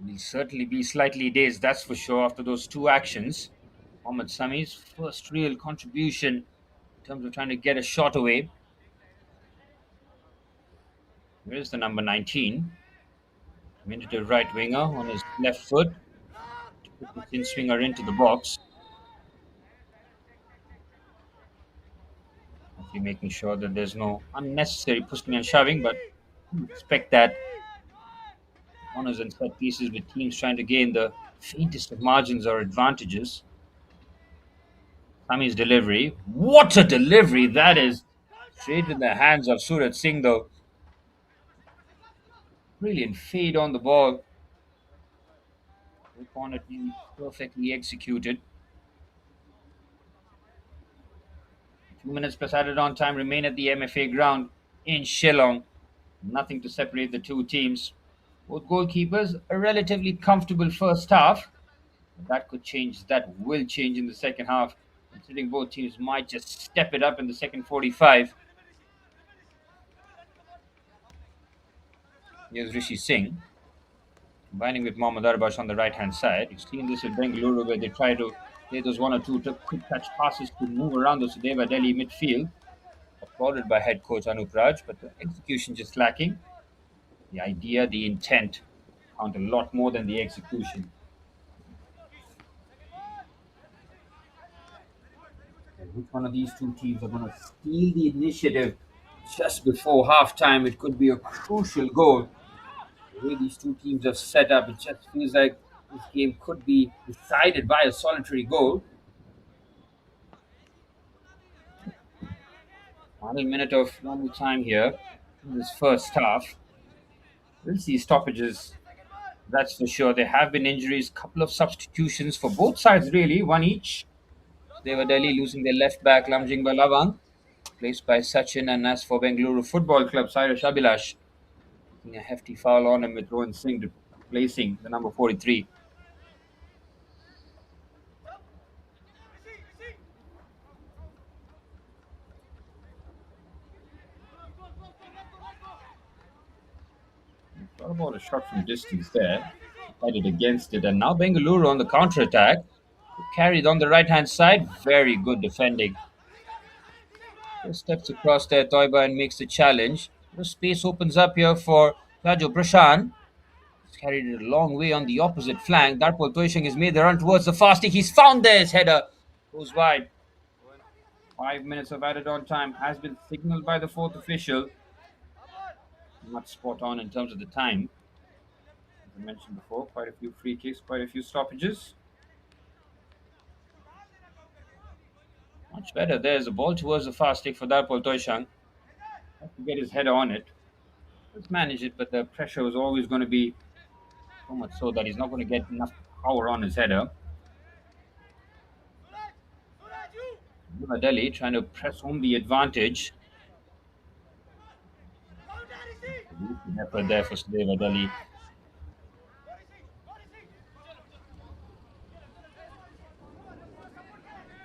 He'll certainly be slightly dazed, that's for sure, after those two actions. Mohammad Sami's first real contribution in terms of trying to get a shot away. Here's the number 19. Minted right winger on his left foot. To put the thin swinger into the box. Hopefully making sure that there's no unnecessary pushing and shoving, but expect that corners and set pieces with teams trying to gain the faintest of margins or advantages. Sami's delivery. What a delivery that is! Straight in the hands of Suraj Singh, though. Brilliant fade on the ball. Upon it being perfectly executed. 2 minutes plus added on time remain at the MFA ground in Shillong. Nothing to separate the two teams. Both goalkeepers a relatively comfortable first half. But that could change. That will change in the second half, considering both teams might just step it up in the second 45. Here's Rishi Singh combining with Mohammad Arbash on the right hand side. You've seen this with Bengaluru where they try to play those one or two quick touch passes to move around the Sudeva Delhi midfield, applauded by head coach Anup Raj, but the execution just lacking. The idea, the intent count a lot more than the execution. And which one of these two teams are going to steal the initiative just before halftime? It could be a crucial goal. The way these two teams have set up, it just feels like this game could be decided by a solitary goal. Final minute of normal time here in this first half. We'll see stoppages, that's for sure. There have been injuries, couple of substitutions for both sides, really, one each. They were Delhi losing their left back, Lamjing Balawang, placed by Sachin, and as for Bengaluru Football Club, Cyrus Abhilash, taking a hefty foul on him with Rohan Singh replacing the number 43. Thought about a shot from distance there, headed against it, and now Bengaluru on the counter-attack, carried on the right-hand side, very good defending. Just steps across there, Toiba, and makes the challenge. The space opens up here for Rajo Prashan. He's carried it a long way on the opposite flank. Darpal Toishang has made the run towards the fasting. He's found there. His header goes wide. 5 minutes of added on time has been signaled by the fourth official. Not spot on in terms of the time. As I mentioned before, quite a few free kicks, quite a few stoppages. Much better. There's a ball towards the fast stick for Darpal Toishang. Has to get his header on it. Let's manage it, but the pressure was always going to be so much so that he's not going to get enough power on his header. New Delhi trying to press home the advantage. Effort there for Sudeva Delhi.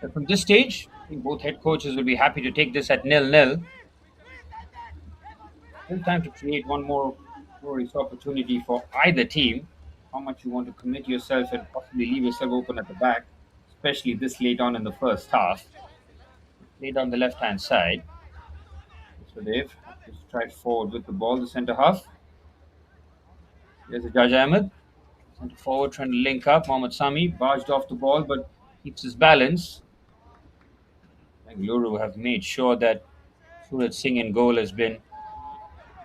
But from this stage, I think both head coaches will be happy to take this at 0-0. Still time to create one more glorious opportunity for either team. How much you want to commit yourself and possibly leave yourself open at the back, especially this late on in the first half. Played on the left-hand side. So they've just tried forward with the ball, the centre half. There's a Jaj Ahmed. Centre forward trying to link up. Mohammad Sami barged off the ball but keeps his balance. Bengaluru have made sure that Suraj Singh in goal has been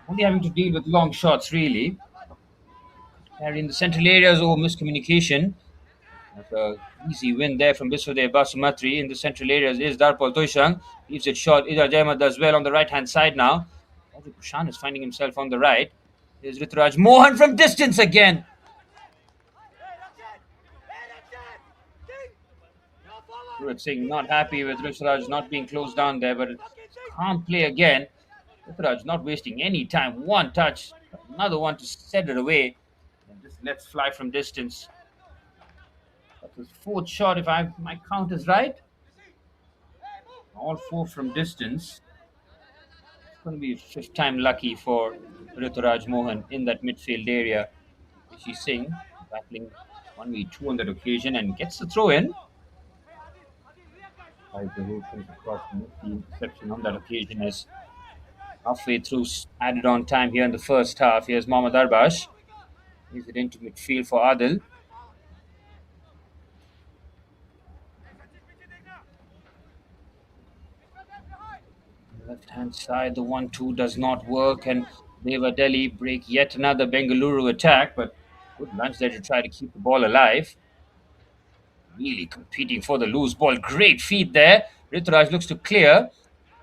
only having to deal with long shots, really. In the central areas, miscommunication. That's an easy win there from Biswadev Basumatri. In the central areas is Darpal Toishang. Leaves it short. Ida Ahmed does well on the right-hand side now. Prashan is finding himself on the right. Here's Rituraj Mohan from distance again. Suraj Singh not happy with Rituraj not being closed down there, but can't play again. Rituraj not wasting any time. One touch, another one to set it away. And just lets fly from distance. That was fourth shot, if my count is right. All four from distance. It's going to be fifth time lucky for Rituraj Mohan in that midfield area. Rishi Singh battling 1v2 on that occasion and gets the throw in. Across the interception on that occasion as halfway through added on time here in the first half. Here's Mohammad Arbash. He's it into midfield for Adil. Left hand side, the 1-2 does not work, and Deva Delhi break yet another Bengaluru attack, but good lunch there to try to keep the ball alive. Really competing for the loose ball. Great feed there. Rituraj looks to clear.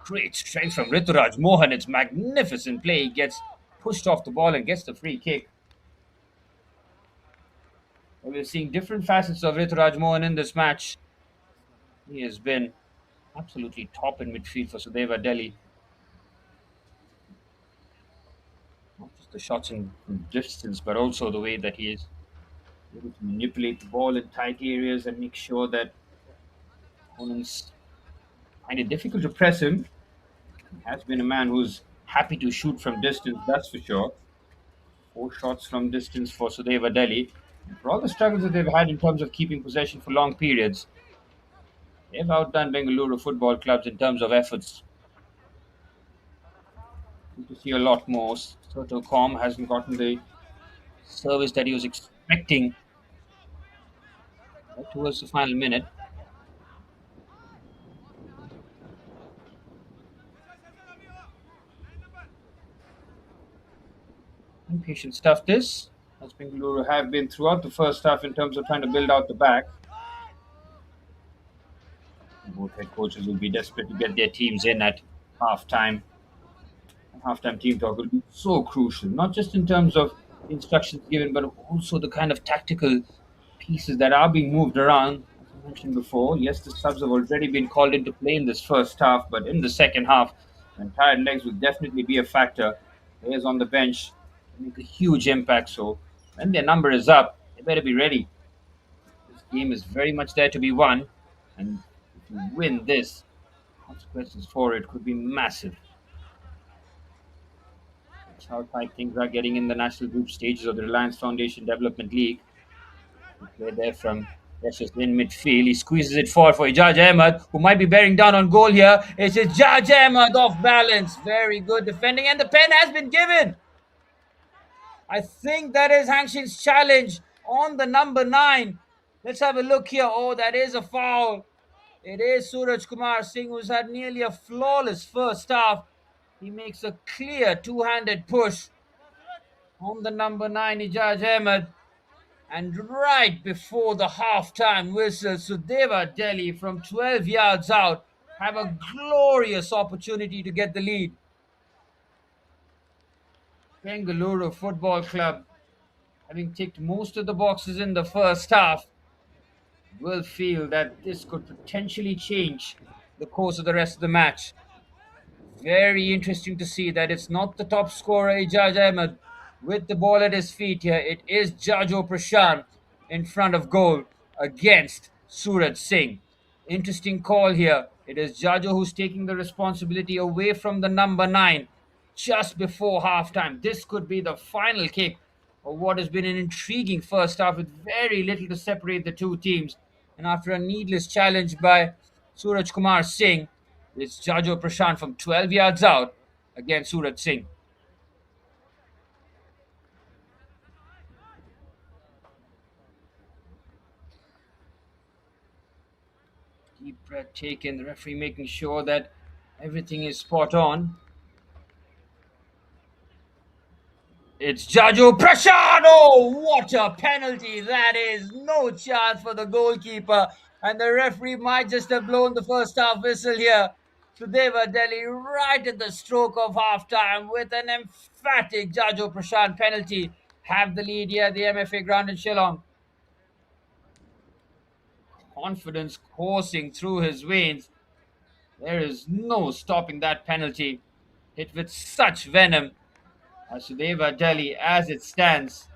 Great strength from Rituraj Mohan. It's magnificent play. He gets pushed off the ball and gets the free kick. We're seeing different facets of Rituraj Mohan in this match. He has been Absolutely top in midfield for Sudeva Delhi. Not just the shots in from distance, but also the way that he is able to manipulate the ball in tight areas and make sure that opponents find it difficult to press him. He has been a man who's happy to shoot from distance, that's for sure. Four shots from distance for Sudeva Delhi. And for all the struggles that they've had in terms of keeping possession for long periods, they've outdone Bengaluru football clubs in terms of efforts. To see a lot more. Soto Com hasn't gotten the service that he was expecting towards the final minute. Impatient stuff this, as Bengaluru have been throughout the first half in terms of trying to build out the back. Both head coaches will be desperate to get their teams in at half time. Halftime team talk will be so crucial, not just in terms of the instructions given, but also the kind of tactical pieces that are being moved around. As I mentioned before, yes, the subs have already been called into play in this first half, but in the second half, and tired legs will definitely be a factor. Players on the bench make a huge impact, so when their number is up, they better be ready. This game is very much there to be won, and if you win this, consequences for it could be massive. That's how tight things are getting in the national group stages of the Reliance Foundation Development League. We play there from Precious in midfield. He squeezes it forward for Ijaz Ahmed, who might be bearing down on goal here. It's Ijaz Ahmed off balance. Very good defending, and the pen has been given. I think that is Hangshin's challenge on the number 9. Let's have a look here. Oh, that is a foul. It is Suraj Kumar Singh, who's had nearly a flawless first half. He makes a clear two-handed push on the number 9, Ijaz Ahmed. And right before the half-time whistle, Sudeva Delhi from 12 yards out have a glorious opportunity to get the lead. Bengaluru Football Club, having ticked most of the boxes in the first half, will feel that this could potentially change the course of the rest of the match. Very interesting to see that it's not the top scorer, Ijaz Ahmed, with the ball at his feet here. It is Jajo Prashant in front of goal against Suraj Singh. Interesting call here. It is Jajo who's taking the responsibility away from the number 9 just before halftime. This could be the final kick of what has been an intriguing first half with very little to separate the two teams. And after a needless challenge by Suraj Kumar Singh, it's Jajo Prashant from 12 yards out against Suraj Singh. Deep breath taken, the referee making sure that everything is spot on. It's Jajo Prashant. Oh, what a penalty that is. No chance for the goalkeeper. And the referee might just have blown the first half whistle here. Sudeva Delhi right at the stroke of half time with an emphatic Jajo Prashant penalty. Have the lead here at the MFA ground in Shillong. Confidence coursing through his veins. There is no stopping that penalty. Hit with such venom. Sudeva Delhi, as it stands,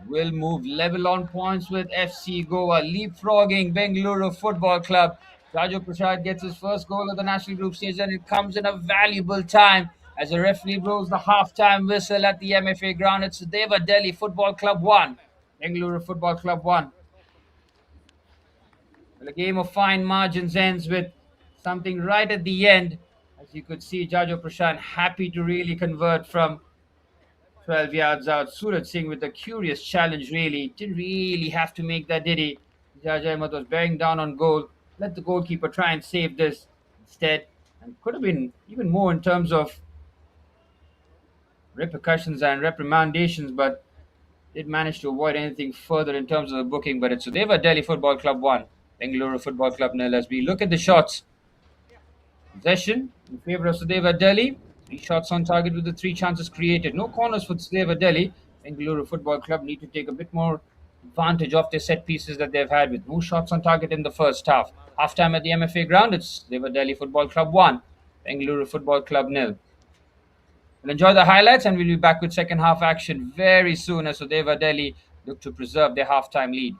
will move level on points with FC Goa, leapfrogging Bengaluru Football Club. Raju Prasad gets his first goal of the national group stage, and it comes in a valuable time as the referee blows the half-time whistle at the MFA ground. It's Sudeva Delhi Football Club 1, Bengaluru Football Club 1. Well, a game of fine margins ends with something right at the end. As you could see, Jajo Prashant happy to really convert from 12 yards out. Suraj Singh with a curious challenge, really. Didn't really have to make that, did he? Ijaz Ahmed was bearing down on goal. Let the goalkeeper try and save this instead. And could have been even more in terms of repercussions and reprimandations, but did manage to avoid anything further in terms of the booking. But it's Sudeva Delhi Football Club 1, Bengaluru Football Club 0. As we look at the shots, possession in favour of Sudeva Delhi. 3 shots on target with the 3 chances created. No corners for Sudeva Delhi. Bengaluru Football Club need to take a bit more advantage of their set pieces that they've had with no shots on target in the first half. Halftime at the MFA ground, it's Sudeva Delhi Football Club 1, Bengaluru Football Club nil. We'll enjoy the highlights and we'll be back with second half action very soon as Sudeva Delhi look to preserve their halftime lead.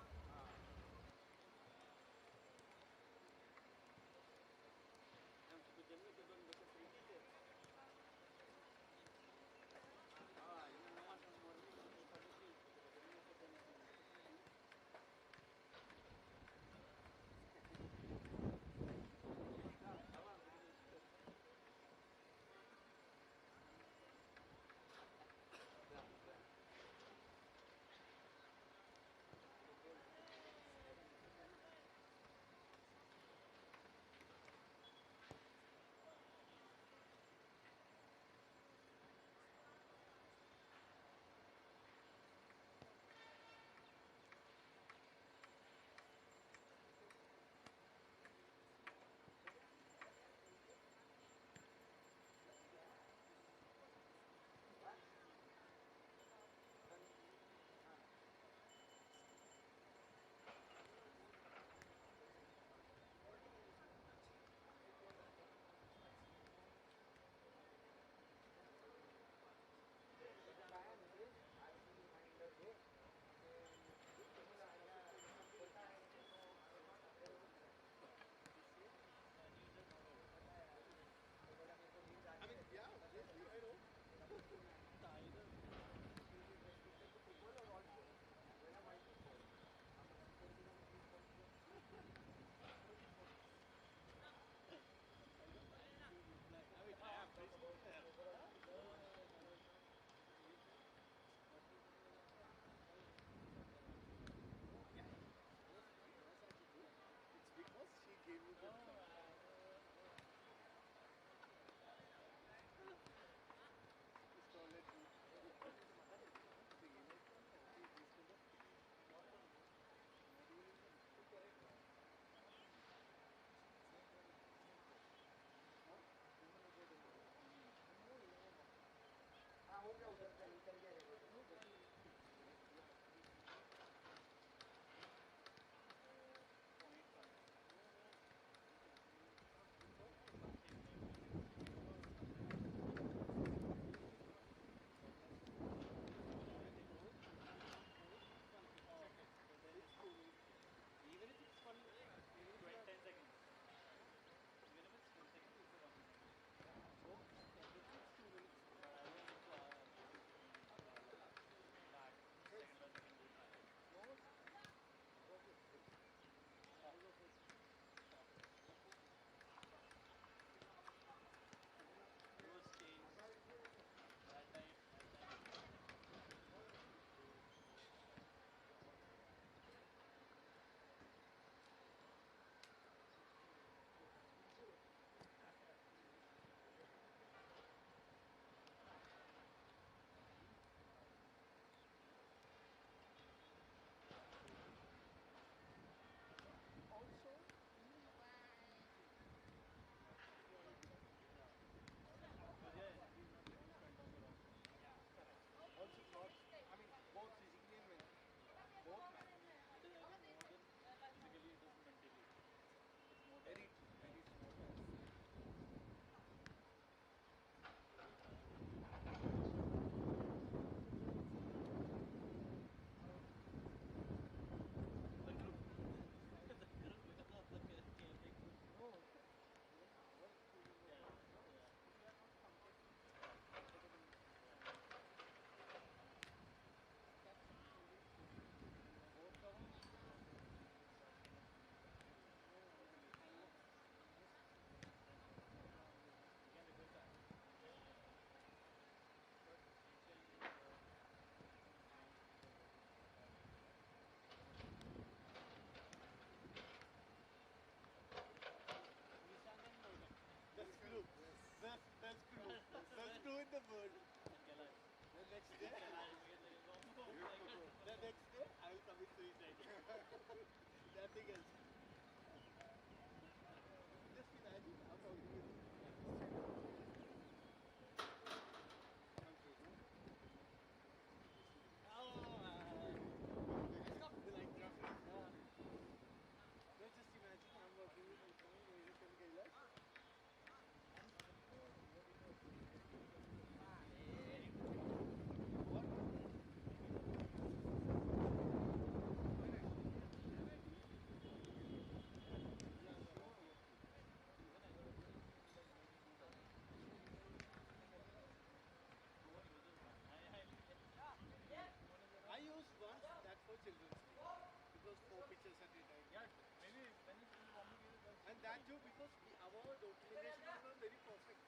too, because our documentation was not very perfect.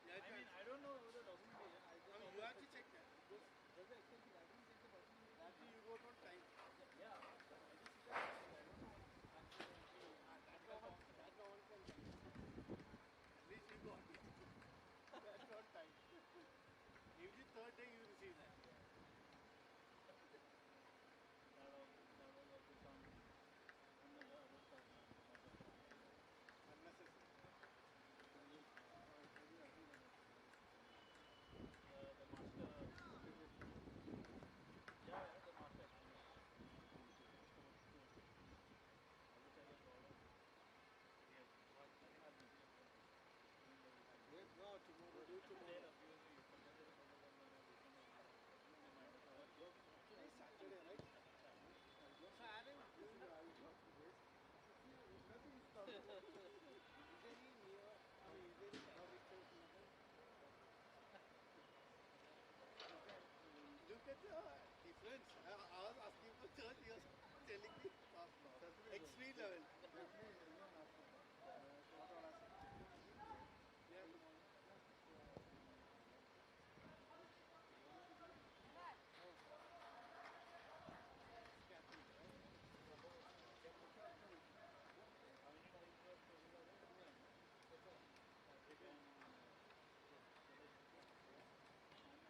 Yeah, I mean, I don't know the documentation. you have to check that. Because Does the extensive, I didn't check the documentation. that you got on time. Yeah, I just see that. I don't know. That no one can tell. At least you got it. That's not time. Every third day you receive that. That was also some other stuff. Unnecessary. The master. Yeah, the master. No, tomorrow. Do tomorrow. Today is Saturday, right? So Aaron, nothing is possible. Is there any near, is there any pictures? Look at the difference. I was asking for third, he was telling me extreme level. Yeah.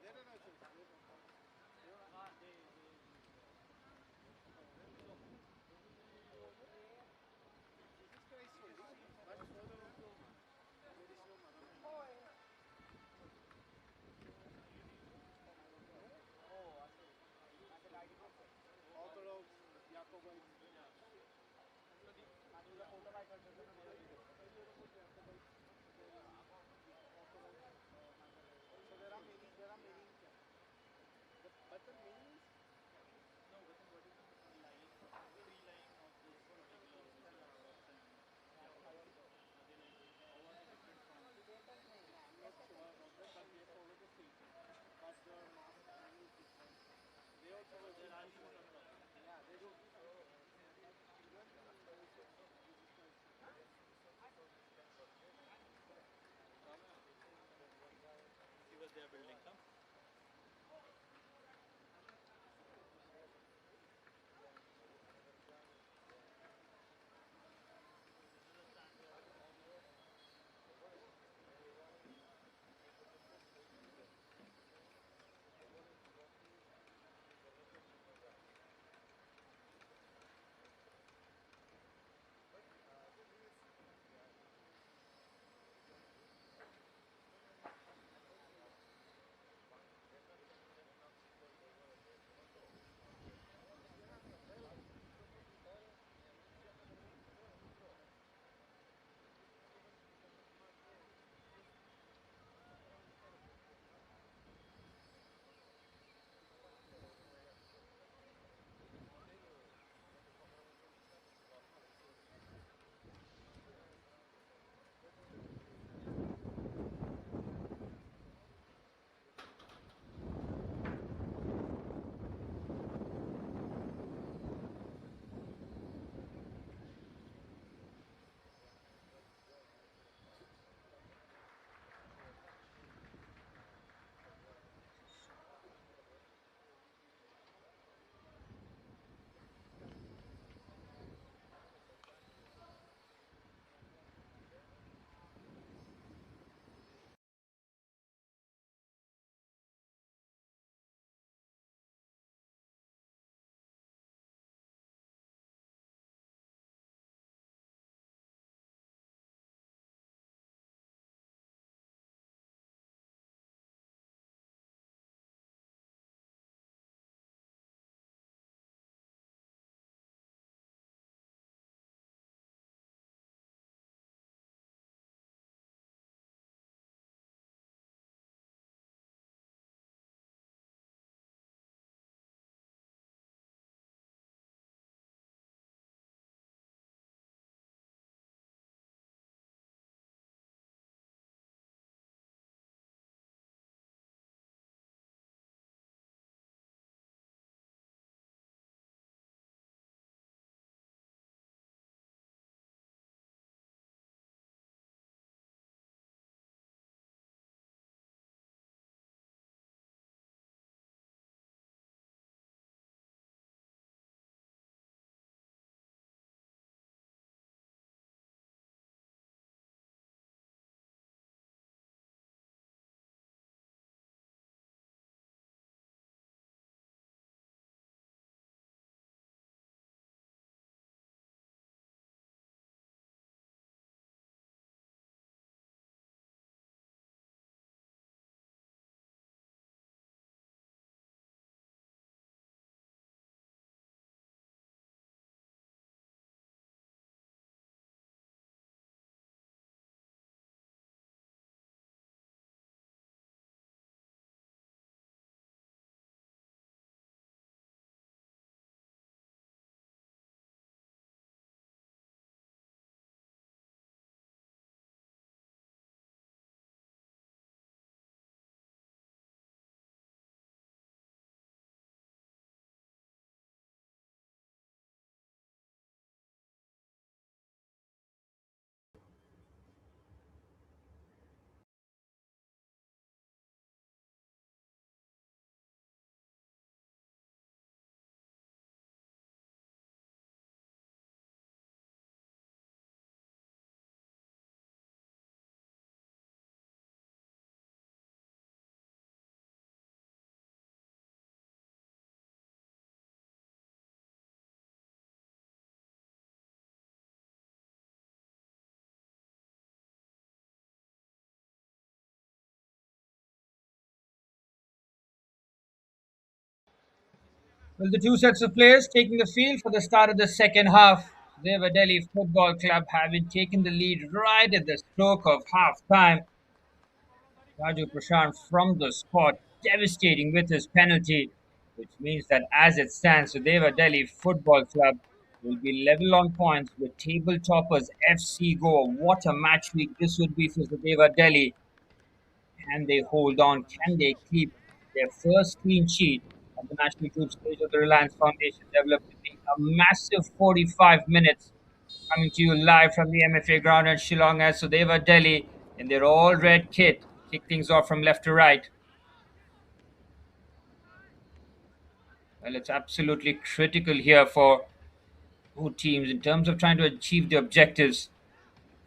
There are no choices. Jesus Christ only, but for the there is no mother. Orthodox, Jacobites. So there are many. But the main is No, but then what is the line, tree line of this particular box and are they like, how are they different from? I'm not sure about that, but they follow the same. But the mass line is different. They also So there are some yeah, they do. Even Jesus Christ. See what they are building, huh? Well, the two sets of players taking the field for the start of the second half. Sudeva Delhi Football Club having taken the lead right at the stroke of half time. Raju Prashant from the spot, devastating with his penalty, which means that as it stands, Sudeva Delhi Football Club will be level on points with table toppers FC Goa. What a match week this would be for Sudeva Delhi. Can they hold on? Can they keep their first clean sheet at the national group stage of the Reliance Foundation Development League? A massive 45 minutes coming to you live from the MFA ground in Shillong as Sudeva Delhi in their all red kit kick things off from left to right. Well, it's absolutely critical here for both teams in terms of trying to achieve the objectives.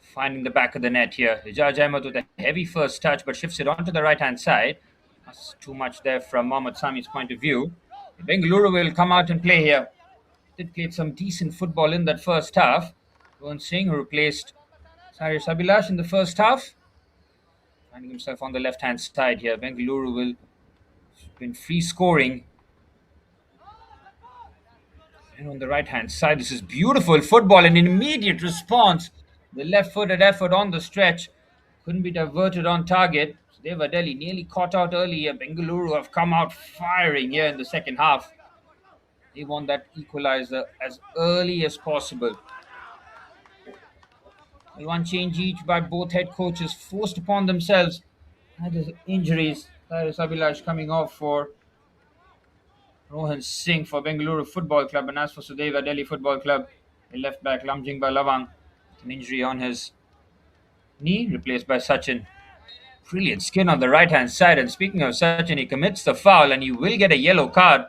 Finding the back of the net here. Ijaz Ahmed with a heavy first touch but shifts it onto the right hand side. That's too much there from Mohammad Sami's point of view. Bengaluru will come out and play here. Did play some decent football in that first half. Rohan Singh replaced Cyrus Abilash in the first half. Finding himself on the left hand side here. Bengaluru will been free scoring. And on the right hand side, this is beautiful football and an immediate response. The left footed effort on the stretch couldn't be diverted on target. Sudeva Delhi nearly caught out earlier. Bengaluru have come out firing here in the second half. They want that equalizer as early as possible. And one change each by both head coaches forced upon themselves. Had injuries. Cyrus Abilash coming off for Rohan Singh for Bengaluru Football Club, and as for Sudeva Delhi Football Club, the left back Lamjingba Lawang with an injury on his knee, replaced by Sachin. Brilliant skin on the right hand side. And speaking of Sachin, he commits the foul and he will get a yellow card.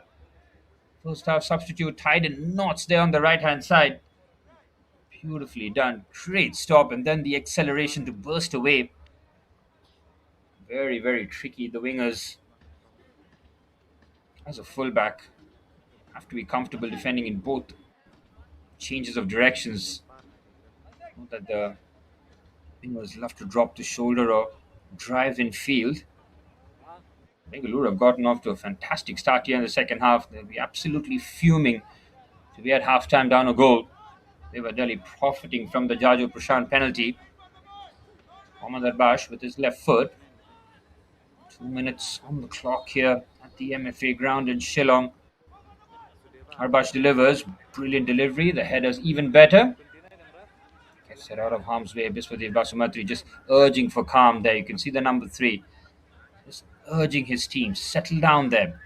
First half substitute tied in knots there on the right hand side. Beautifully done. Great stop, and then the acceleration to burst away. Very, very tricky. The wingers, as a fullback, have to be comfortable defending in both changes of directions. Not that the wingers love to drop the shoulder or drive in field. Bengaluru have gotten off to a fantastic start here in the second half. They'll be absolutely fuming to be at halftime down a goal. They were Delhi profiting from the Jajo Prashant penalty. Mohammad Arbash with his left foot. 2 minutes on the clock here at the MFA ground in Shillong. Arbash delivers. Brilliant delivery. The header's even better. Gets it out of harm's way. Biswadev Basumatri just urging for calm there. You can see the number 3. Just urging his team. Settle down there.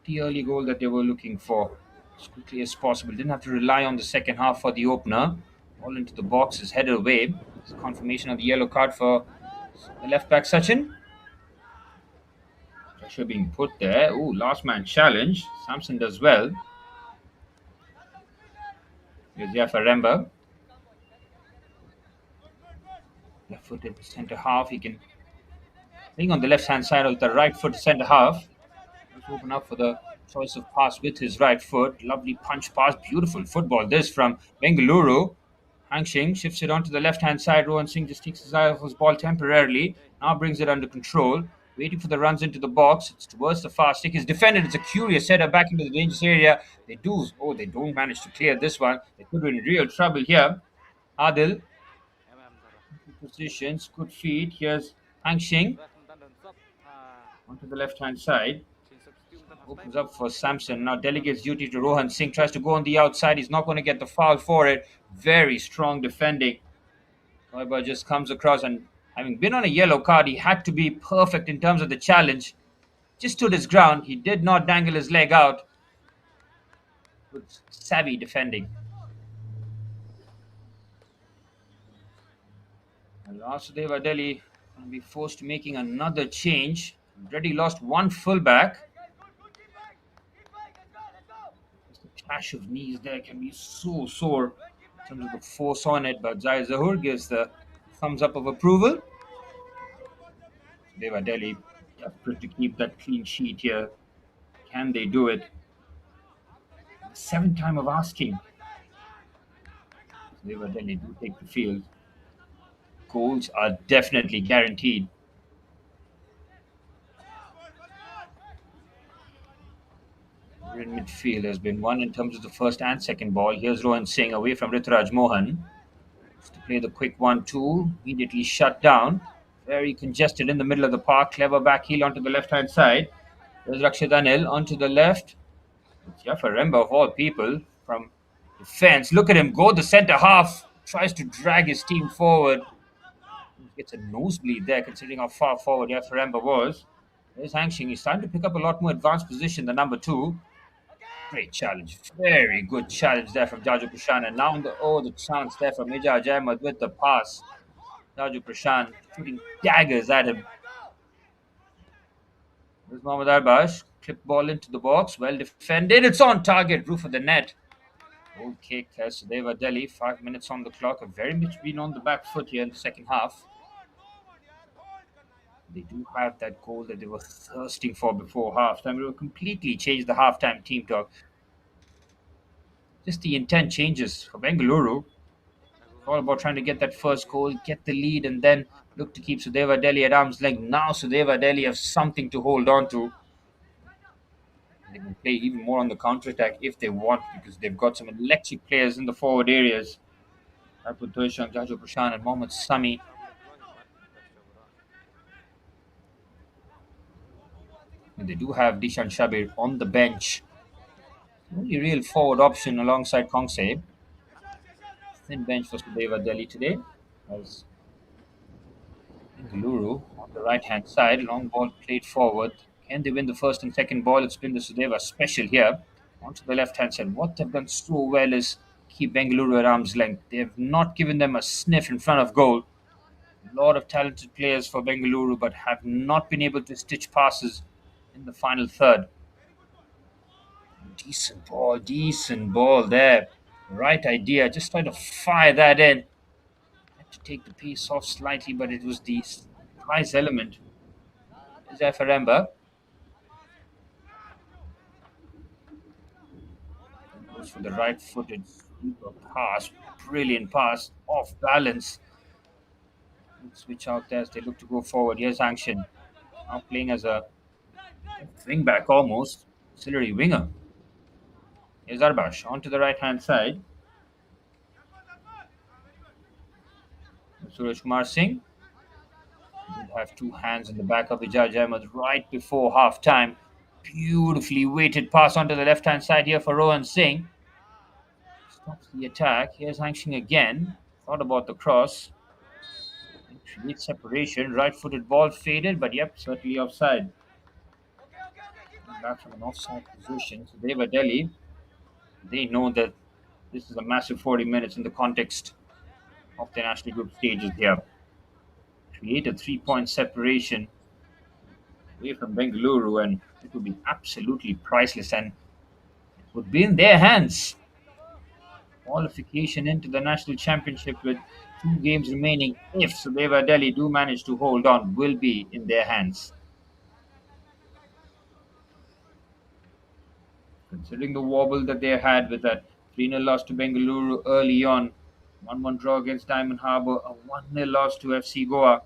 The early goal that they were looking for as quickly as possible. Didn't have to rely on the second half for the opener. All into the box is headed away. It's a confirmation of the yellow card for the left back Sachin. Pressure being put there. Ooh, last man challenge. Samson does well. Here's Yafaremba. Left footed centre half. He can being on the left hand side of the right foot centre half. Let's open up for the choice of pass with his right foot. Lovely punch pass. Beautiful football. This from Bengaluru. Hang Shing shifts it onto the left hand side. Rohan Singh just takes his eye off his ball temporarily. Now brings it under control. Waiting for the runs into the box. It's towards the far stick. He's defended. It's a curious header back into the dangerous area. They don't manage to clear this one. They could be in real trouble here. Adil. Positions. Good feed. Here's Hang Shing. Onto the left hand side. Opens up for Samson. Now delegates duty to Rohan Singh. Tries to go on the outside. He's not going to get the foul for it. Very strong defending. Noiba just comes across, and having been on a yellow card, he had to be perfect in terms of the challenge. Just stood his ground. He did not dangle his leg out. Good savvy defending. And Sudeva Delhi will be forced to making another change. Already lost one fullback. The clash of knees there can be so sore in terms of the force on it, but Zahir Zahur gives the thumbs up of approval. Deva Delhi desperate to keep that clean sheet here. Can they do it? The 7th time of asking. Deva Delhi do take the field. Goals are definitely guaranteed. In midfield, there's been one in terms of the first and second ball. Here's Rohan Singh away from Rituraj Mohan. To play the quick 1-2, immediately shut down. Very congested in the middle of the park. Clever back heel onto the left-hand side. There's Rakshit Anil onto the left. It's Yafaremba of all people from defense. Look at him go the centre half. Tries to drag his team forward. Gets a nosebleed there considering how far forward Yafaremba was. There's Hangshing. He's starting to pick up a lot more advanced position than number 2. Great challenge. Very good challenge there from Jaju Prashant. And now the chance there from Ijaz Ahmed with the pass. Jaju Prashant shooting daggers at him. There's Mohammad Arbash. Clip ball into the box. Well defended. It's on target. Roof of the net. Goal kick as Sudeva Delhi. 5 minutes on the clock. Have very much been on the back foot here in the second half. They do have that goal that they were thirsting for before halftime. They will completely change the halftime team talk. Just the intent changes for Bengaluru. It's all about trying to get that first goal, get the lead, and then look to keep Sudeva Delhi at arm's length. Now Sudeva Delhi have something to hold on to. They can play even more on the counter-attack if they want because they've got some electric players in the forward areas. Arput Doshang, Jaju Prashant, and Mohammad Sami. And they do have Dishan Shabir on the bench. Only real forward option alongside Kongse. Thin bench for Sudeva Delhi today. As Bengaluru on the right hand side, long ball played forward. Can they win the first and second ball? It's been the Sudeva special here. Onto the left hand side. What they've done so well is keep Bengaluru at arm's length. They have not given them a sniff in front of goal. A lot of talented players for Bengaluru, but have not been able to stitch passes in the final third. Decent ball there. Right idea. Just trying to fire that in. Had to take the pace off slightly, but it was the surprise element. Is there Faremba? Goes for the right-footed pass. Brilliant pass. Off balance. Switch out there as they look to go forward. Here's Angshin. Now playing as a wing back almost. Auxiliary winger. Here's Arbash onto the right-hand side. Suraj Kumar Singh. Did have two hands in the back of Ijaz Ahmed right before half-time. Beautifully weighted pass onto the left-hand side here for Rohan Singh. Stops the attack. Here's Hangshing again. Thought about the cross. Create separation. Right-footed ball faded, but yep, certainly offside. Back from an offside position. So Deva Delhi, they know that this is a massive 40 minutes in the context of the national group stages here. Create a 3-point separation away from Bengaluru, and it would be absolutely priceless and it would be in their hands. Qualification into the national championship with 2 games remaining, if Sudeva Delhi do manage to hold on, will be in their hands. Considering the wobble that they had with that 3-0 loss to Bengaluru early on, 1-1 draw against Diamond Harbour, a 1-0 loss to FC Goa,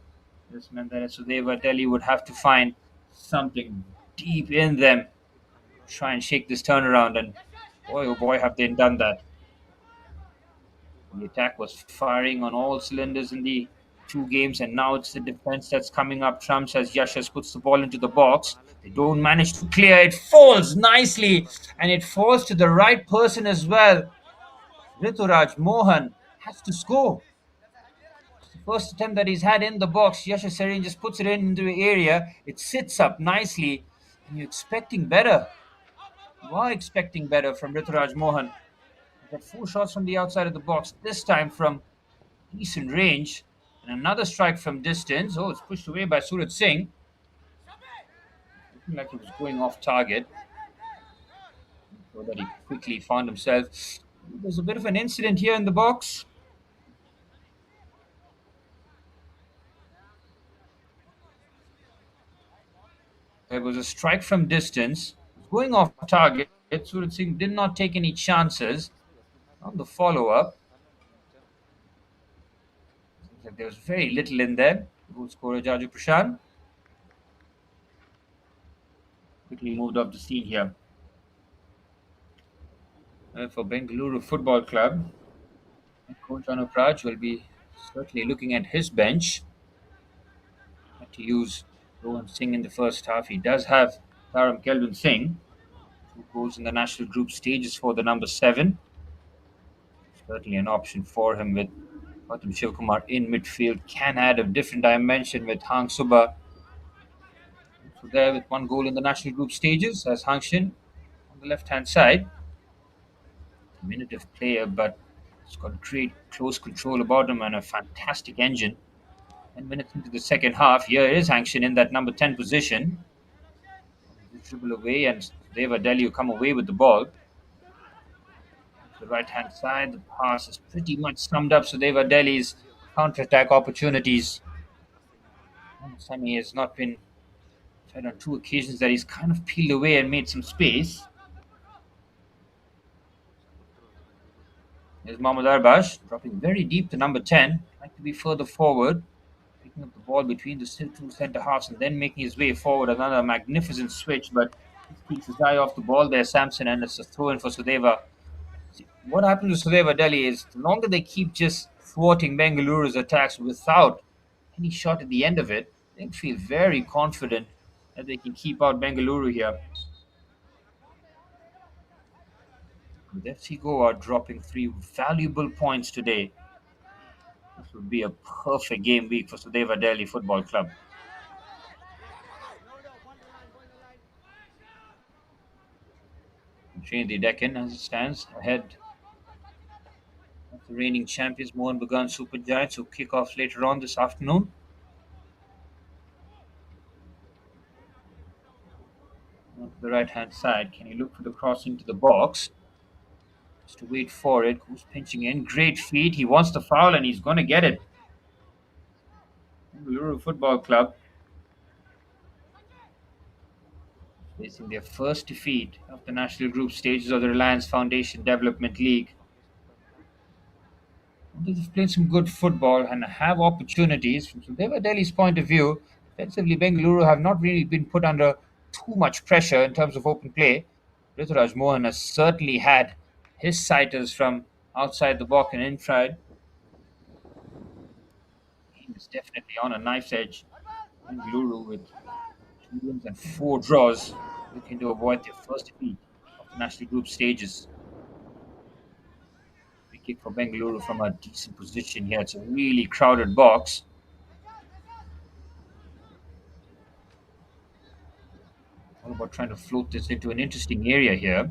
this meant that Sudeva Delhi would have to find something deep in them to try and shake this turnaround, and boy, oh boy, have they done that. The attack was firing on all cylinders in the 2 games, and now it's the defense that's coming up trumps as Yashas puts the ball into the box. They don't manage to clear. It falls nicely, and it falls to the right person as well. Rituraj Mohan has to score. It's the first attempt that he's had in the box. Yashas Serene just puts it into the area. It sits up nicely, and you're expecting better. You are expecting better from Rituraj Mohan. Got 4 shots from the outside of the box, this time from decent range. And another strike from distance. Oh, it's pushed away by Suraj Singh. Looking like he was going off target. So that he quickly found himself. There's a bit of an incident here in the box. There was a strike from distance. Going off target. Suraj Singh did not take any chances on the follow-up. There was very little in there. Goal scorer Jaju Prashant quickly moved up the scene here. For Bengaluru Football Club, Coach Anupraj will be certainly looking at his bench. Had to use Rohan Singh in the first half. He does have Taram Kelvin Singh, who goes in the national group stages for the number 7. Certainly an option for him with Gautam Shivkumar in midfield. Can add a different dimension with Hang Suba. So there with one goal in the national group stages as Hang Shin on the left-hand side. Diminutive player, but he's got great close control about him and a fantastic engine. 10 minutes into the second half, here is Hang Shin in that number 10 position. Dribble away and Sudeva Delhi come away with the ball. To the right-hand side, the pass is pretty much summed up Sudeva Delhi's counter-attack opportunities. Sami has not been tried on 2 occasions that he's kind of peeled away and made some space. There's Mohammad Arbash dropping very deep to number 10, trying to be further forward, picking up the ball between the two centre halves and then making his way forward. Another magnificent switch, but he keeps his eye off the ball there, Samson, and it's a throw in for Sudeva. What happens to Sudeva Delhi is the longer they keep just thwarting Bengaluru's attacks without any shot at the end of it, they feel very confident that they can keep out Bengaluru here. With FC Goa dropping 3 valuable points today, this would be a perfect game week for Sudeva Delhi Football Club. Trinity Deccan, as it stands, ahead of the reigning champions Mohan Bagan Super Giants, who kick off later on this afternoon. On to the right-hand side, can he look for the cross into the box? Just to wait for it. Who's pinching in? Great feet. He wants the foul and he's going to get it. Bengaluru Football Club facing their first defeat of the national group stages of the Reliance Foundation Development League. They've played some good football and have opportunities. From Sudeva Delhi's point of view, defensively, Bengaluru have not really been put under too much pressure in terms of open play. Rituraj Mohan has certainly had his sighters from outside the box and inside. He is definitely on a knife's edge. Bengaluru with 2 wins and 4 draws, looking to avoid their first defeat of the national group stages. Free kick for Bengaluru from a decent position here. It's a really crowded box. All about trying to float this into an interesting area here.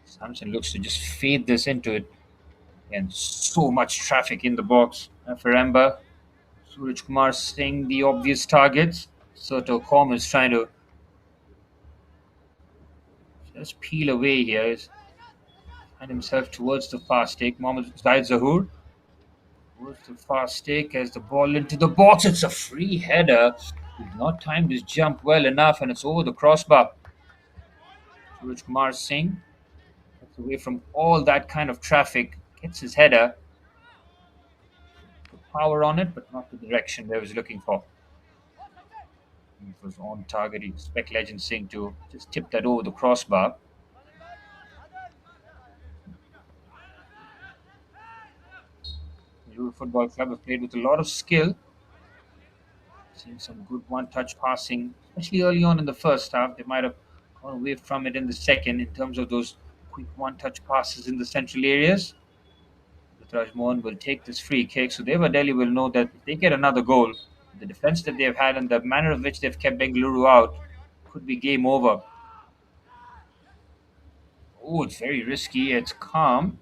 Samson looks to just fade this into it. And so much traffic in the box. Feremba, Suraj Kumar seeing the obvious targets. Soto Com is trying to just peel away here. He's find himself towards the fast take. Mohammad Zaid Zahoor towards the fast take as the ball into the box. It's a free header. He's not timed his jump well enough and it's over the crossbar. Suraj Kumar Singh gets away from all that kind of traffic. Gets his header. The power on it, but not the direction that he was looking for. It was on target. You expect Legend Singh to just tip that over the crossbar. Bengaluru Football Club have played with a lot of skill. Seeing some good one-touch passing, especially early on in the first half. They might have gone away from it in the second in terms of those quick one-touch passes in the central areas. Rituraj Mohan will take this free kick. So Deva Delhi will know that if they get another goal, the defense that they've had and the manner of which they've kept Bengaluru out could be game over. Oh, it's very risky. It's calm.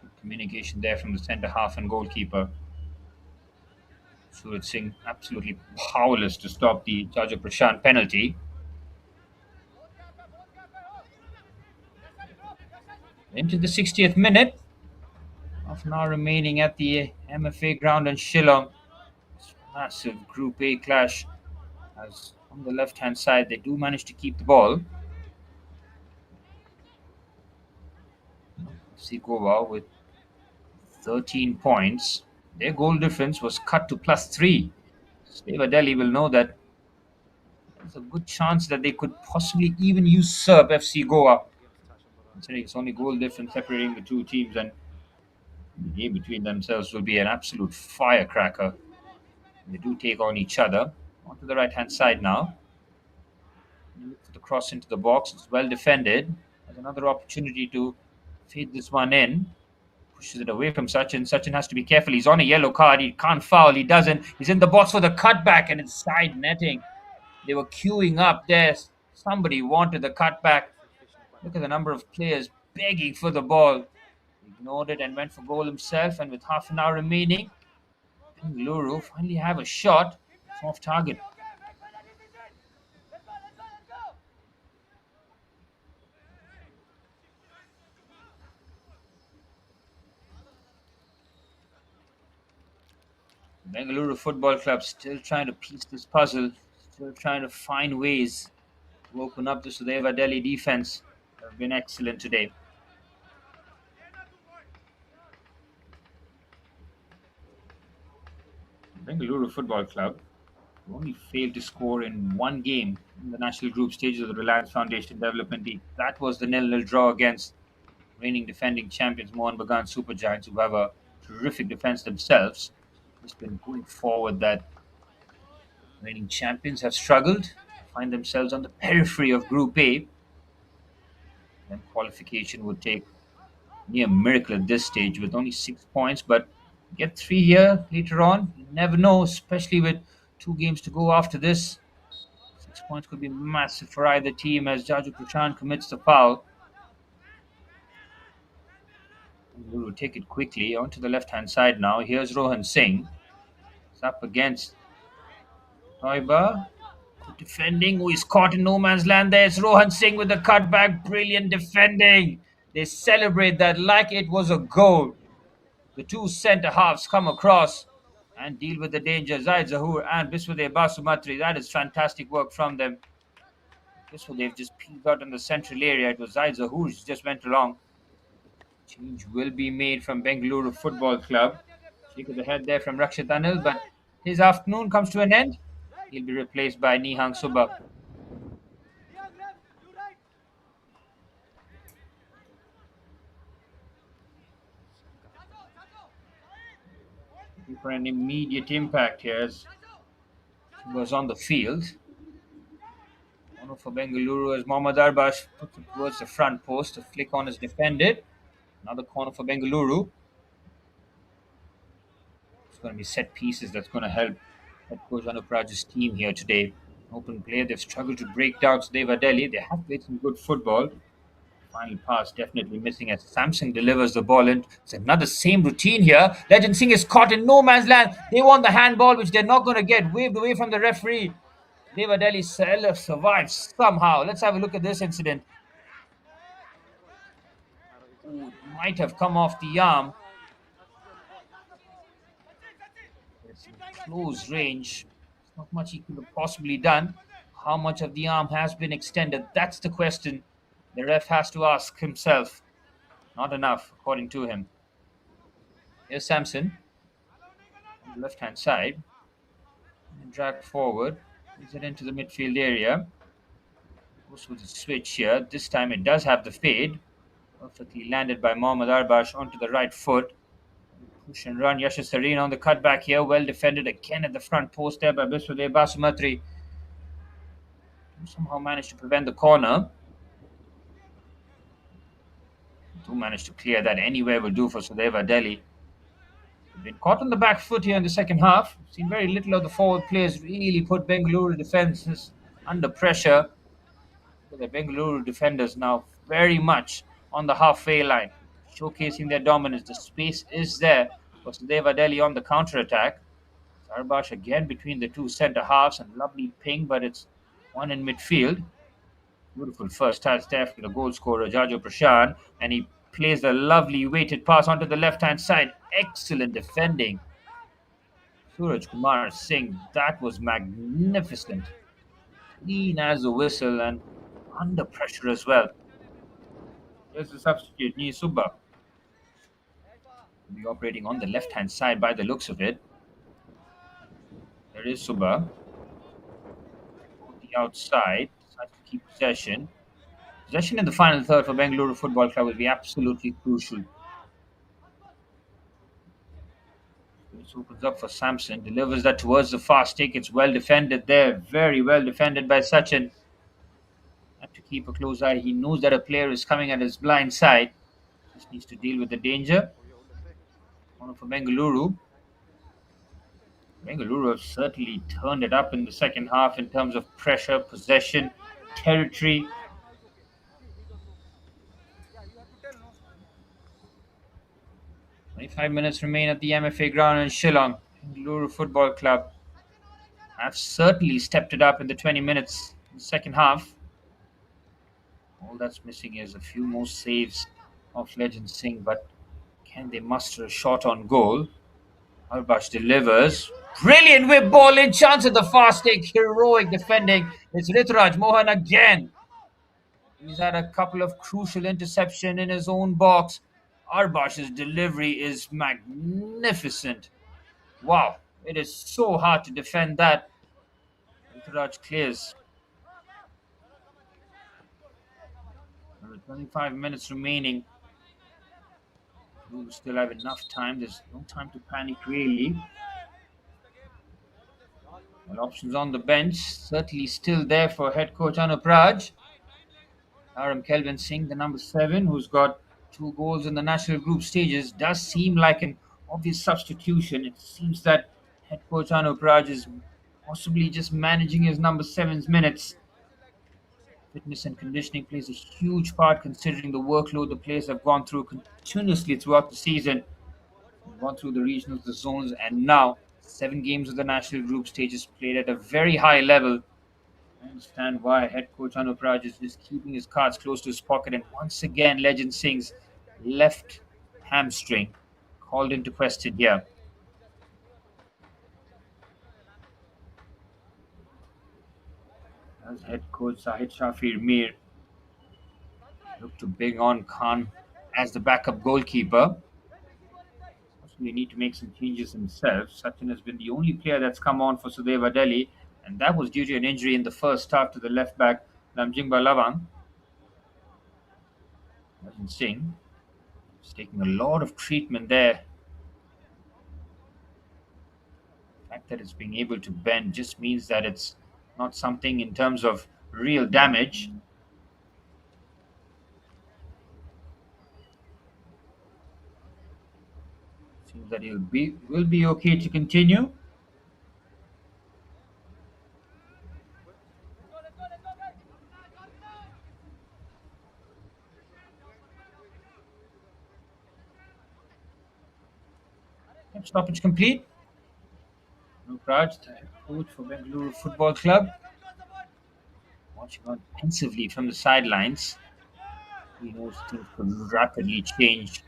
Good communication there from the centre half and goalkeeper. Suraj Singh absolutely powerless to stop the Chaja Prashant penalty. Into the 60th minute. Half an hour remaining at the MFA ground in Shillong. Massive Group A clash. As on the left-hand side, they do manage to keep the ball. FC Goa with 13 points. Their goal difference was cut to +3. Sudeva Delhi will know that There's a good chance that they could possibly even usurp FC Goa. Considering it's only goal difference separating the two teams, and the game between themselves will be an absolute firecracker. They do take on each other. Onto the right hand side now. Look for the cross into the box. It's well defended. There's another opportunity to feed this one in. Pushes it away from Sachin. Sachin has to be careful. He's on a yellow card. He can't foul. He doesn't. He's in the box for the cutback, and it's side netting. They were queuing up there. Somebody wanted the cutback. Look at the number of players begging for the ball. Ignored it and went for goal himself. And with half an hour remaining, Bengaluru finally have a shot. It's off target. Bengaluru Football Club still trying to piece this puzzle, still trying to find ways to open up the Sudeva Delhi defense. Have been excellent today. Bengaluru Football Club only failed to score in one game in the national group stages of the Reliance Foundation Development League. That was the 0-0 draw against reigning defending champions Mohan Bagan Super Giants, who have a terrific defense themselves. It's been going forward that reigning champions have struggled, find themselves on the periphery of Group A. Then qualification would take near miracle at this stage with only 6 points, but get three here later on. You never know, especially with 2 games to go after this. 6 points could be massive for either team as Jaju Prashan commits the foul. We will take it quickly onto the left hand side now. Here's Rohan Singh. It's up against Toiba. Defending, who is caught in no man's land. There's Rohan Singh with the cutback. Brilliant defending. They celebrate that like it was a goal. The two centre halves come across and deal with the danger. Zaid Zahoor and Biswadev Basumatri. That is fantastic work from them. Biswadev just peeked out in the central area. It was Zaid Zahoor who just went along. Change will be made from Bengaluru Football Club. Shake of the head there from Rakshit Anil, but his afternoon comes to an end. He'll be replaced by Nihang Subha. For an immediate impact here as he was on the field. One for Bengaluru as Mohammad Arbash puts it towards the front post. A flick on is defended. Another corner for Bengaluru. It's going to be set pieces that's going to help head coach Anupraj's team here today. Open play, they've struggled to break down Sudeva Delhi. They have played some good football. Final pass definitely missing as Samson delivers the ball in. It's another same routine here. Legend Singh is caught in no man's land. They want the handball, which they're not going to get. Waved away from the referee. Deva Delhi survives somehow. Let's have a look at this incident. Ooh, might have come off the arm. It's in close range. There's not much he could have possibly done. How much of the arm has been extended? That's the question the ref has to ask himself. Not enough, according to him. Here's Samson on the left-hand side. And drag forward. Brings it into the midfield area. Goes with the switch here. This time it does have the fade. Perfectly landed by Mohammad Arbash onto the right foot. Push and run. Yasha Sareen on the cutback here. Well defended again at the front post there by Biswadev Basumatri. Somehow managed to prevent the corner. Do manage to clear that anywhere will do for Sudeva Delhi. They've been caught on the back foot here in the second half. Seen very little of the forward players really put Bengaluru defenses under pressure. The Bengaluru defenders now very much on the halfway line, showcasing their dominance. The space is there for Sudeva Delhi on the counter-attack. Sarbash again between the two centre halves and lovely ping, but it's one in midfield. Beautiful first touch there from the goal scorer Jajo Prashan, and he plays a lovely weighted pass onto the left-hand side. Excellent defending. Suraj Kumar Singh, that was magnificent. Clean as a whistle and under pressure as well. There's the substitute, Ni Subba. Will be operating on the left-hand side by the looks of it. There is Subba. The the outside. Decides to keep possession. Possession in the final third for Bengaluru Football Club will be absolutely crucial. This opens up for Samson. Delivers that towards the fast take. It's well defended there. Very well defended by Sachin. Have to keep a close eye. He knows that a player is coming at his blind side. Just needs to deal with the danger. Corner for Bengaluru. Bengaluru have certainly turned it up in the second half in terms of pressure, possession, territory. 25 minutes remain at the MFA ground in Shillong. Bengaluru Football Club have certainly stepped it up in the 20 minutes in the second half. All that's missing is a few more saves of Legend Singh, but can they muster a shot on goal? Albash delivers. Brilliant whip ball in, chance at the fast take. Heroic defending. It's Rituraj Mohan again. He's had a couple of crucial interception in his own box. Arbash's delivery is magnificent. Wow, it is so hard to defend that. Rituraj clears. 25 minutes remaining. We still have enough time. There's no time to panic, really. Well, options on the bench. Certainly still there for head coach Anup Raj. Kelvin Singh, the number 7, who's got 2 goals in the national group stages, does seem like an obvious substitution. It seems that head coach Anup Raj is possibly just managing his number 7's minutes. Fitness and conditioning plays a huge part considering the workload the players have gone through continuously throughout the season. They've gone through the regionals, the zones, and now 7 games of the national group stages played at a very high level. I understand why head coach Anup Raj is just keeping his cards close to his pocket, and once again Legend Singh's left hamstring called into question here. As head coach Sahid Shafir Mir look to bring on Khan as the backup goalkeeper. Possibly need to make some changes himself. Sachin has been the only player that's come on for Sudeva Delhi, and that was due to an injury in the first half to the left back Lamjingba Lavang. Legend Singh is taking a lot of treatment there. The fact that it's being able to bend just means that it's not something in terms of real damage. Seems that will be okay to continue. Stoppage complete. Raj, the head coach for Bengaluru Football Club, watching on pensively from the sidelines. He knows things could rapidly change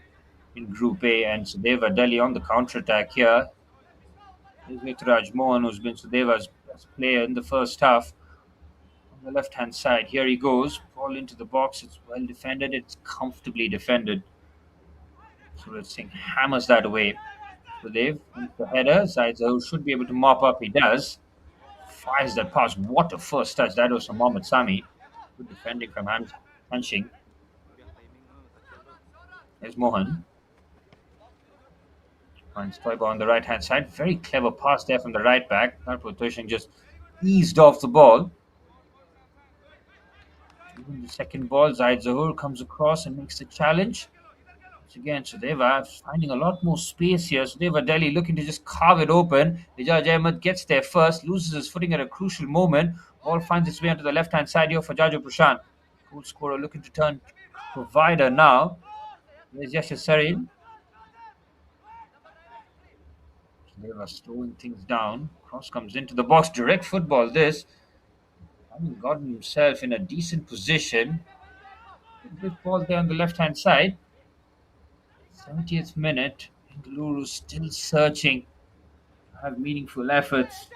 in Group A, and Sudeva Delhi on the counter-attack here. Here's Rituraj Mohan, who's been Sudeva's best player in the first half. On the left-hand side, here he goes. Ball into the box. It's well defended. It's comfortably defended. Suraj Singh hammers that away. Sudev, the header. Zaid should be able to mop up. He does. Fires that pass. What a first touch. That was from Mohammad Sami. Good defending from Hanshing. There's Mohan. Finds Toiba on the right hand side. Very clever pass there from the right back. Narpo Toshing just eased off the ball. Even the second ball, Zaid Zahur comes across and makes the challenge. Once again, Sudeva finding a lot more space here. Sudeva Delhi looking to just carve it open. Ijaz Ahmed gets there first, loses his footing at a crucial moment. Ball finds its way onto the left hand side here for Jaju Prashant. Goal scorer looking to turn provider now. There's Yasha Sarin. They were slowing things down. Cross comes into the box. Direct football. This having gotten himself in a decent position. Good ball there on the left hand side. 70th minute. Bengaluru still searching to have meaningful efforts.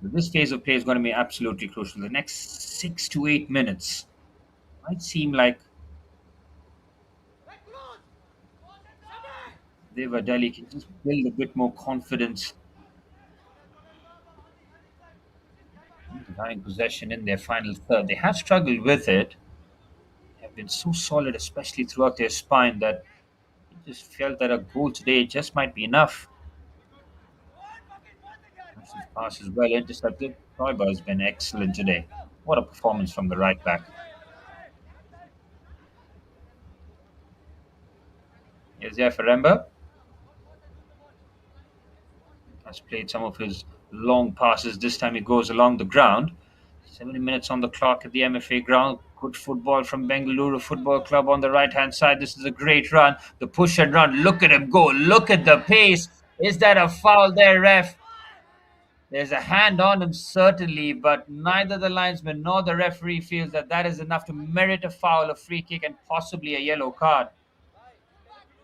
But this phase of play is going to be absolutely crucial. The next 6 to 8 minutes might seem like Sudeva Delhi can just build a bit more confidence having possession in their final third. They have struggled with it, have been so solid, especially throughout their spine, that it just felt that a goal today just might be enough. His pass is well intercepted. Toiba has been excellent today. What a performance from the right back. Here's Faremba. Has played some of his long passes. This time he goes along the ground. 70 minutes on the clock at the MFA ground. Good football from Bengaluru Football Club on the right hand side. This is a great run. The push and run. Look at him go. Look at the pace. Is that a foul there, ref? There's a hand on him, certainly, but neither the linesman nor the referee feels that that is enough to merit a foul, a free kick, and possibly a yellow card.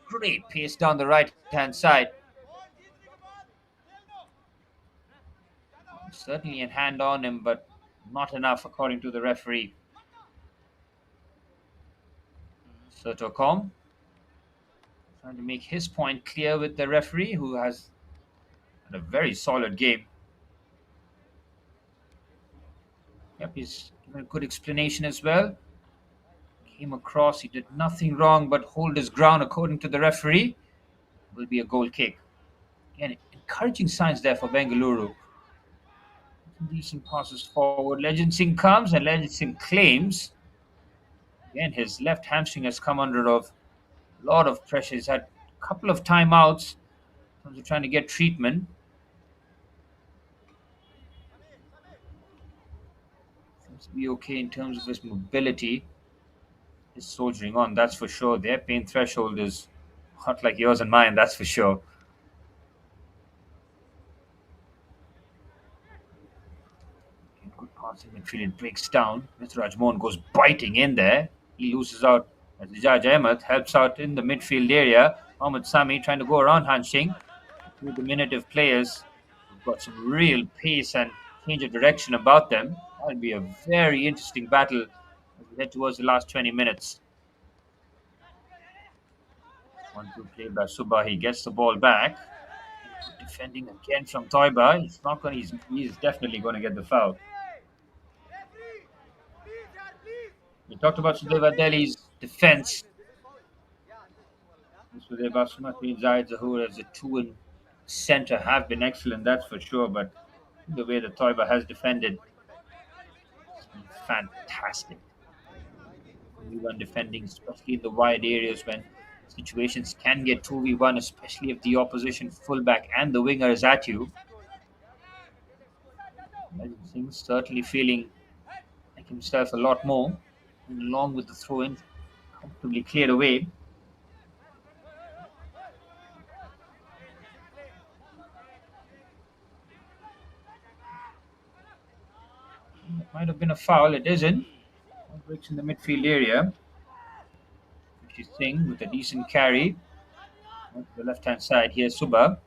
Great pace down the right hand side. Certainly a hand on him, but not enough according to the referee. Sotocom trying to make his point clear with the referee, who has had a very solid game. Yep, he's given a good explanation as well. Came across, he did nothing wrong but hold his ground according to the referee. Will be a goal kick. Again, encouraging signs there for Bengaluru. Decent passes forward. Legend Singh comes and Legend Singh claims. Again, his left hamstring has come under a lot of pressure. He's had a couple of timeouts in terms of trying to get treatment. Seems to be okay in terms of his mobility. He's soldiering on, that's for sure. Their pain threshold is not like yours and mine, that's for sure. Good passing midfield, it breaks down. Mithraj Mohan goes biting in there. He loses out as Ijaj Ahmed helps out in the midfield area. Mohammad Sami trying to go around Hanshing. Two diminutive players who've got some real pace and change of direction about them. That'll be a very interesting battle as we head towards the last 20 minutes. 1-2 play by Subha. He gets the ball back. Defending again from Toiba. He's not going. He's definitely going to get the foul. We talked about Sudeva Delhi's defense. Sudeva Sumatri, Zahid Zahoor as a two and center have been excellent, that's for sure. But the way that Toiba has defended, it's been fantastic. V1 defending, especially in the wide areas when situations can get 2v1, especially if the opposition fullback and the winger is at you. Legend Singh certainly feeling like himself a lot more, and along with the throw-in, comfortably cleared away. It might have been a foul, it isn't. Breaks in the midfield area. Singh with a decent carry. On the left-hand side here, Subha.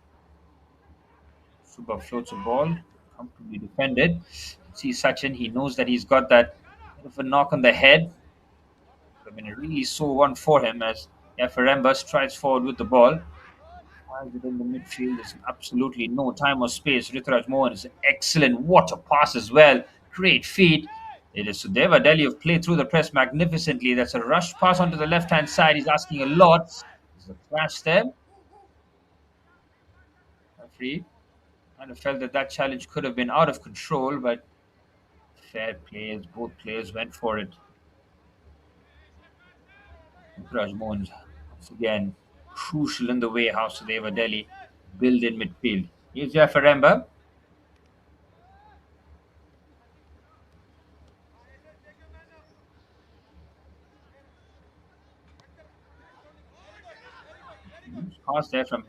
Subha floats a ball, comfortably defended. See Sachin, he knows that he's got that bit of a knock on the head. Could have been a really sore one for him as Faremba strides forward with the ball. Finds it in the midfield. There's absolutely no time or space. Rituraj Mohan is an excellent water pass as well. Great feet. It is Sudeva Delhi who've played through the press magnificently. That's a rush pass onto the left-hand side. He's asking a lot. There's a clash there. Referee kind of felt that that challenge could have been out of control, but fair play as both players went for it. Raj Mohan once again crucial in the way how Sudeva Delhi build in midfield. Here's Faremba. Pass there from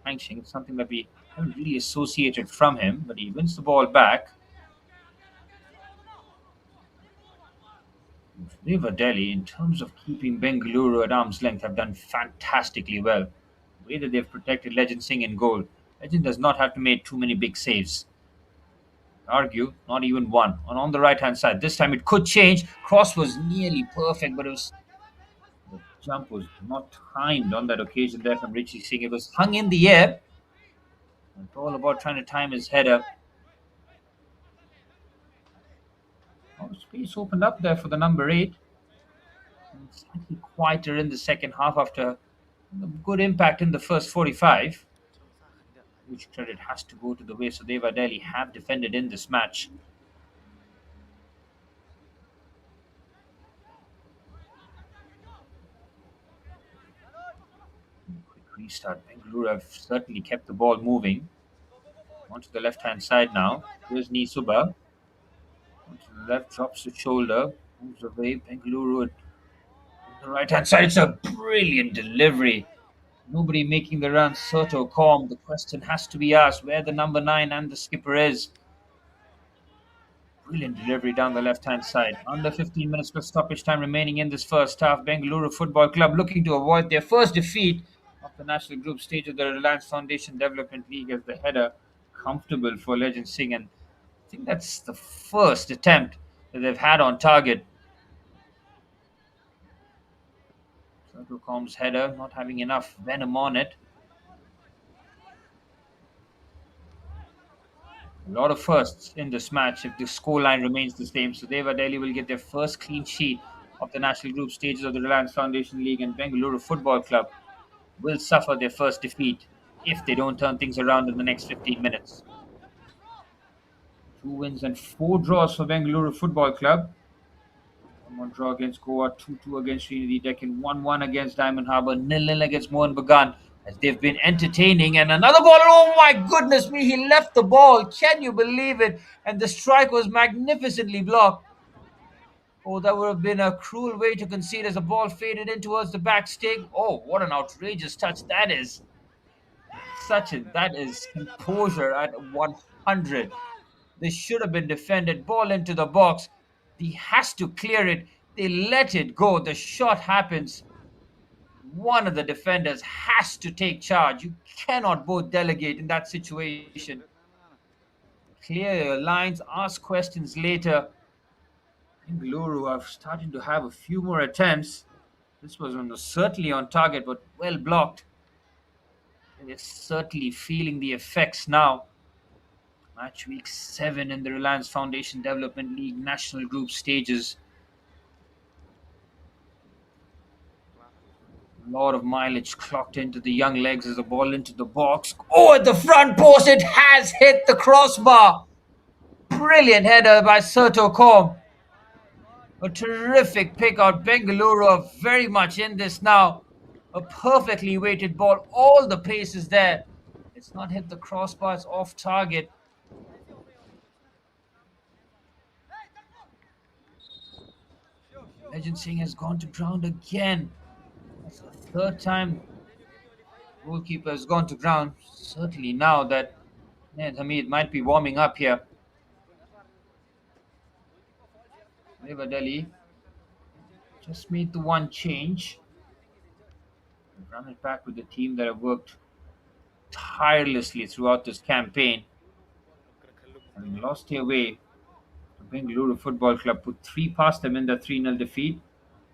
Hangshing, something that we haven't really associated from him, but he wins the ball back. Sudeva Delhi, in terms of keeping Bengaluru at arm's length, have done fantastically well. The way that they've protected Legend Singh in goal. Legend does not have to make too many big saves. Argue, not even one. And on the right hand side, this time it could change. Cross was nearly perfect, but it was the Jump was not timed on that occasion there from Richie Singh. It was hung in the air. It's all about trying to time his header. Oh, space opened up there for the number 8. And slightly quieter in the second half after a good impact in the first 45. Which credit has to go to the way Sudeva Delhi have defended in this match. Quick restart. Bengaluru have certainly kept the ball moving. Onto the left-hand side now. Here's Nisuba. Onto the left, drops the shoulder, moves away. Bengaluru on the right-hand side. It's a brilliant delivery. Nobody making the run. Soto calm. The question has to be asked where the number 9 and the skipper is. Brilliant delivery down the left-hand side. Under 15 minutes plus stoppage time remaining in this first half. Bengaluru Football Club looking to avoid their first defeat of the national group stage of the Reliance Foundation Development League as the header comfortable for Legend Singh. And I think that's the first attempt that they've had on target. Com's header not having enough venom on it. A lot of firsts in this match if the scoreline remains the same. So Sudeva Delhi will get their first clean sheet of the national group stages of the Reliance Foundation League, and Bengaluru Football Club will suffer their first defeat if they don't turn things around in the next 15 minutes. 2 wins and 4 draws for Bengaluru Football Club. 1-1 draw against Goa, 2-2 against Trinity Deccan, 1-1 against Diamond Harbour, 0-0 against Mohan Bagan. As they've been entertaining, and another ball. Oh my goodness me, he left the ball. Can you believe it? And the strike was magnificently blocked. Oh, that would have been a cruel way to concede as the ball faded in towards the back stake. Oh, what an outrageous touch that is. Sachin, that is composure at 100. This should have been defended. Ball into the box. He has to clear it. They let it go. The shot happens. One of the defenders has to take charge. You cannot both delegate in that situation. Clear your lines, ask questions later. Bengaluru are starting to have a few more attempts. This was certainly on target, but well blocked. They're certainly feeling the effects now. Match week 7 in the Reliance Foundation Development League National Group stages. A lot of mileage clocked into the young legs as the ball into the box. Oh, at the front post, it has hit the crossbar. Brilliant header by Soto Com. A terrific pick out. Bengaluru are very much in this now. A perfectly weighted ball. All the pace is there. It's not hit the crossbar. It's off target. Legend Singh has gone to ground again. That's the third time goalkeeper has gone to ground. Certainly now that Hamid might be warming up here. River Delhi just made the one change. Run it back with the team that have worked tirelessly throughout this campaign. Having lost their way, the Bengaluru Football Club put 3 past them in the 3-0 defeat.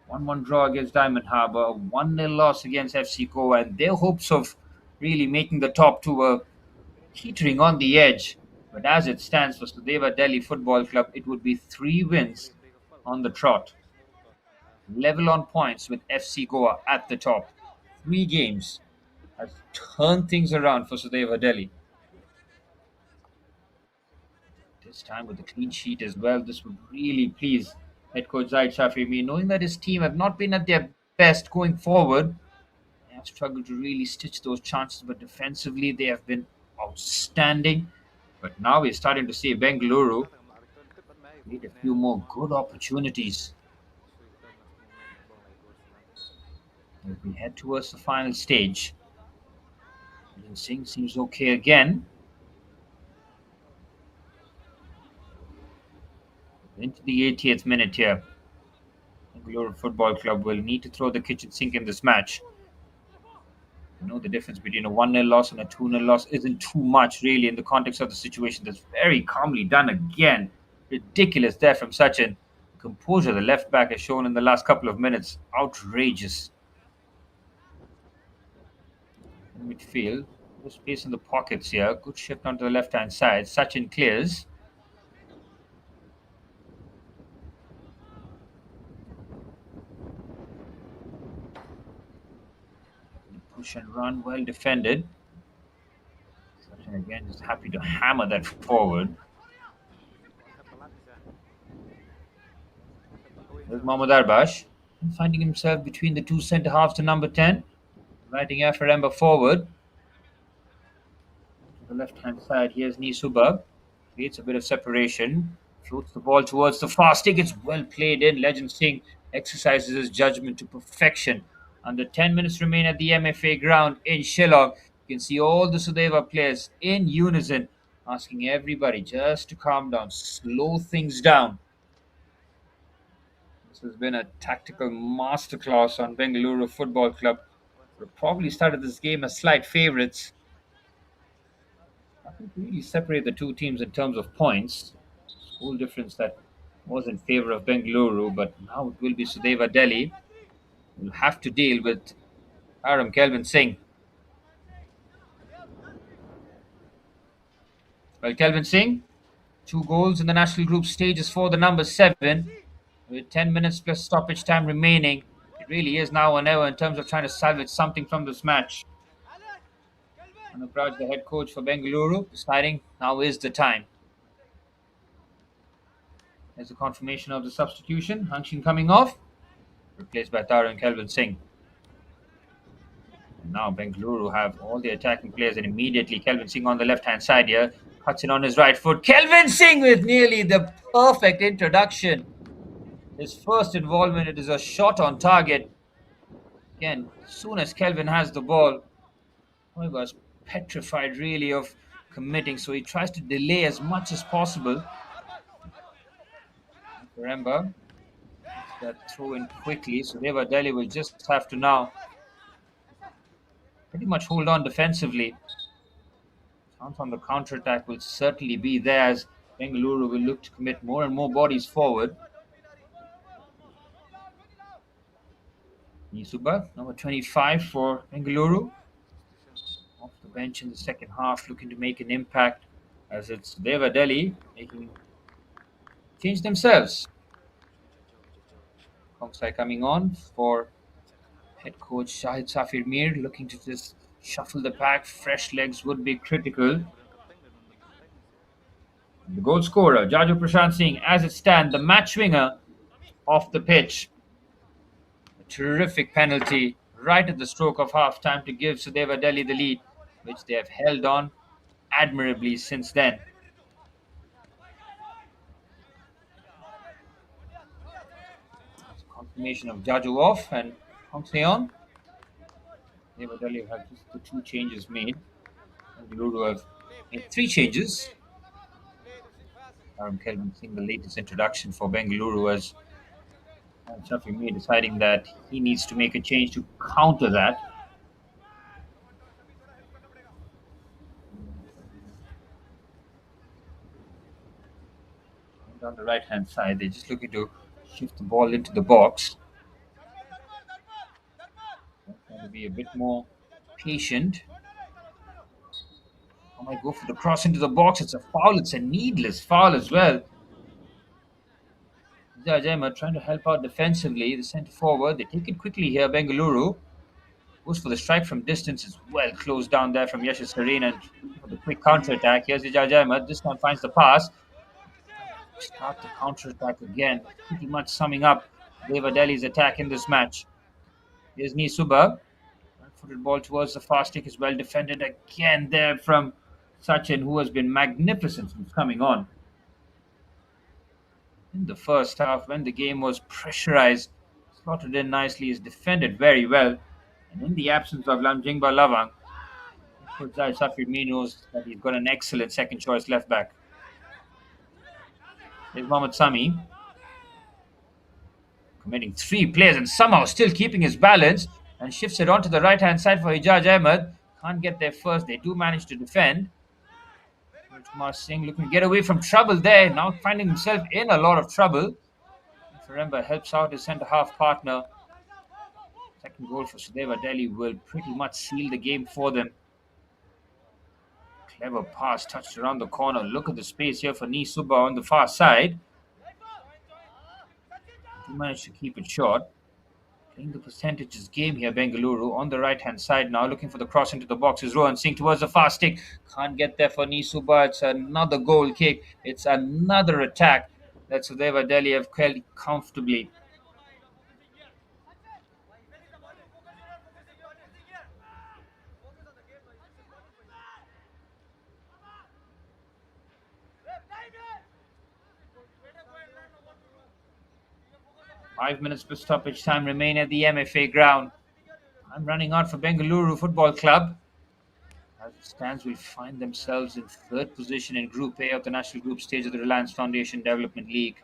1-1 draw against Diamond Harbour, 1-0 loss against FC Goa, and their hopes of really making the top 2 were teetering on the edge. But as it stands for Sudeva Delhi Football Club, it would be 3 wins on the trot. Level on points with FC Goa at the top. 3 games have turned things around for Sudeva Delhi. This time with a clean sheet as well. This would really please head coach Zaid Shafimi, knowing that his team have not been at their best going forward. They have struggled to really stitch those chances, but defensively they have been outstanding. But now we're starting to see Bengaluru need a few more good opportunities as we head towards the final stage. Singh seems okay again. Into the 80th minute here. Bengaluru Football Club will need to throw the kitchen sink in this match. You know the difference between a 1-0 loss and a 2-0 loss isn't too much really in the context of the situation. That's very calmly done again. Ridiculous there from Sachin. Composure the left back has shown in the last couple of minutes. Outrageous. in midfield. No space in the pockets here. Good shift onto the left-hand side. Sachin clears. Push and run, well defended. Sachin again just happy to hammer that forward. There's Mohammad Arbash finding himself between the two centre halves to number 10. Inviting Afaremba forward. To the left-hand side, here's Nisubab. Creates a bit of separation. Floats the ball towards the far stick. It's well played in. Legend Singh exercises his judgment to perfection. Under 10 minutes remain at the MFA ground in Shillong. You can see all the Sudeva players in unison asking everybody just to calm down, slow things down. This has been a tactical masterclass on Bengaluru Football Club. We probably started this game as slight favourites. Nothing to really separate the two teams in terms of points. Goal difference that was in favour of Bengaluru, but now it will be Sudeva Delhi. Will have to deal with Aram Kelvin Singh. Well, Kelvin Singh, 2 goals in the national group stages for the number 7, with 10 minutes plus stoppage time remaining. It really is now or never in terms of trying to salvage something from this match. Anupraj, the head coach for Bengaluru, deciding now is the time. There's a confirmation of the substitution. Hangshin coming off, replaced by Tara and Kelvin Singh. And now Bengaluru have all the attacking players, and immediately Kelvin Singh on the left-hand side here cuts it on his right foot. Kelvin Singh with nearly the perfect introduction. His first involvement, it is a shot on target. Again, as soon as Kelvin has the ball, he was petrified really of committing, so he tries to delay as much as possible. Remember, that throw in quickly, so Deva Delhi will just have to now pretty much hold on defensively. Chance on the counter-attack will certainly be there as Bengaluru will look to commit more and more bodies forward. Nisuba, number 25 for Bengaluru. Off the bench in the second half, looking to make an impact as it's Deva Delhi making change themselves. Kongsai coming on for head coach Shahid Safir Mir, looking to just shuffle the pack. Fresh legs would be critical. The goal scorer, Jaju Prashant Singh, as it stands, the match winner off the pitch. A terrific penalty right at the stroke of half time to give Sudeva Delhi the lead, which they have held on admirably since then. Confirmation of Jaju off and Hongsay on. Sudeva Delhi have just the 2 changes made. Bengaluru have made 3 changes. Aram Kelvin Singh, the latest introduction for Bengaluru, as Shafi Mir deciding that he needs to make a change to counter that. And on the right-hand side, they're just looking to shift the ball into the box. Trying to be a bit more patient. I might go for the cross into the box. It's a foul. It's a needless foul as well. Jajema trying to help out defensively. The centre forward. They take it quickly here. Bengaluru goes for the strike from distance. It's well closed down there from Yashas Sareen, and for the quick counter attack. Here's Jajema. This time finds the pass. Start the counter attack again. Pretty much summing up Deva Delhi's attack in this match. Here's Nisuba. Footed ball towards the far stick is well defended again there from Sachin, who has been magnificent since coming on. In the first half, when the game was pressurized, slotted in nicely, is defended very well. And in the absence of Lamjingba Lavang, Safir Mir knows that he's got an excellent second choice left back. There's Mohammad Sami, committing 3 players and somehow still keeping his balance, and shifts it onto the right-hand side for Hijaj Ahmed. Can't get there first. They do manage to defend. Kumar Singh looking to get away from trouble there. Now finding himself in a lot of trouble. Remember, helps out his centre-half partner. Second goal for Sudeva Delhi will pretty much seal the game for them. Clever pass touched around the corner. Look at the space here for Suba on the far side. He managed to keep it short. Playing the percentages game here, Bengaluru on the right hand side now, looking for the cross into the box is Rohan Singh towards the fast stick. Can't get there for Suba. It's another goal kick. It's another attack that Sudeva Delhi have held comfortably. Five minutes per stoppage time remain at the MFA ground. I'm running out for Bengaluru Football Club. As it stands, will find themselves in third position in Group A of the National Group stage of the Reliance Foundation Development League.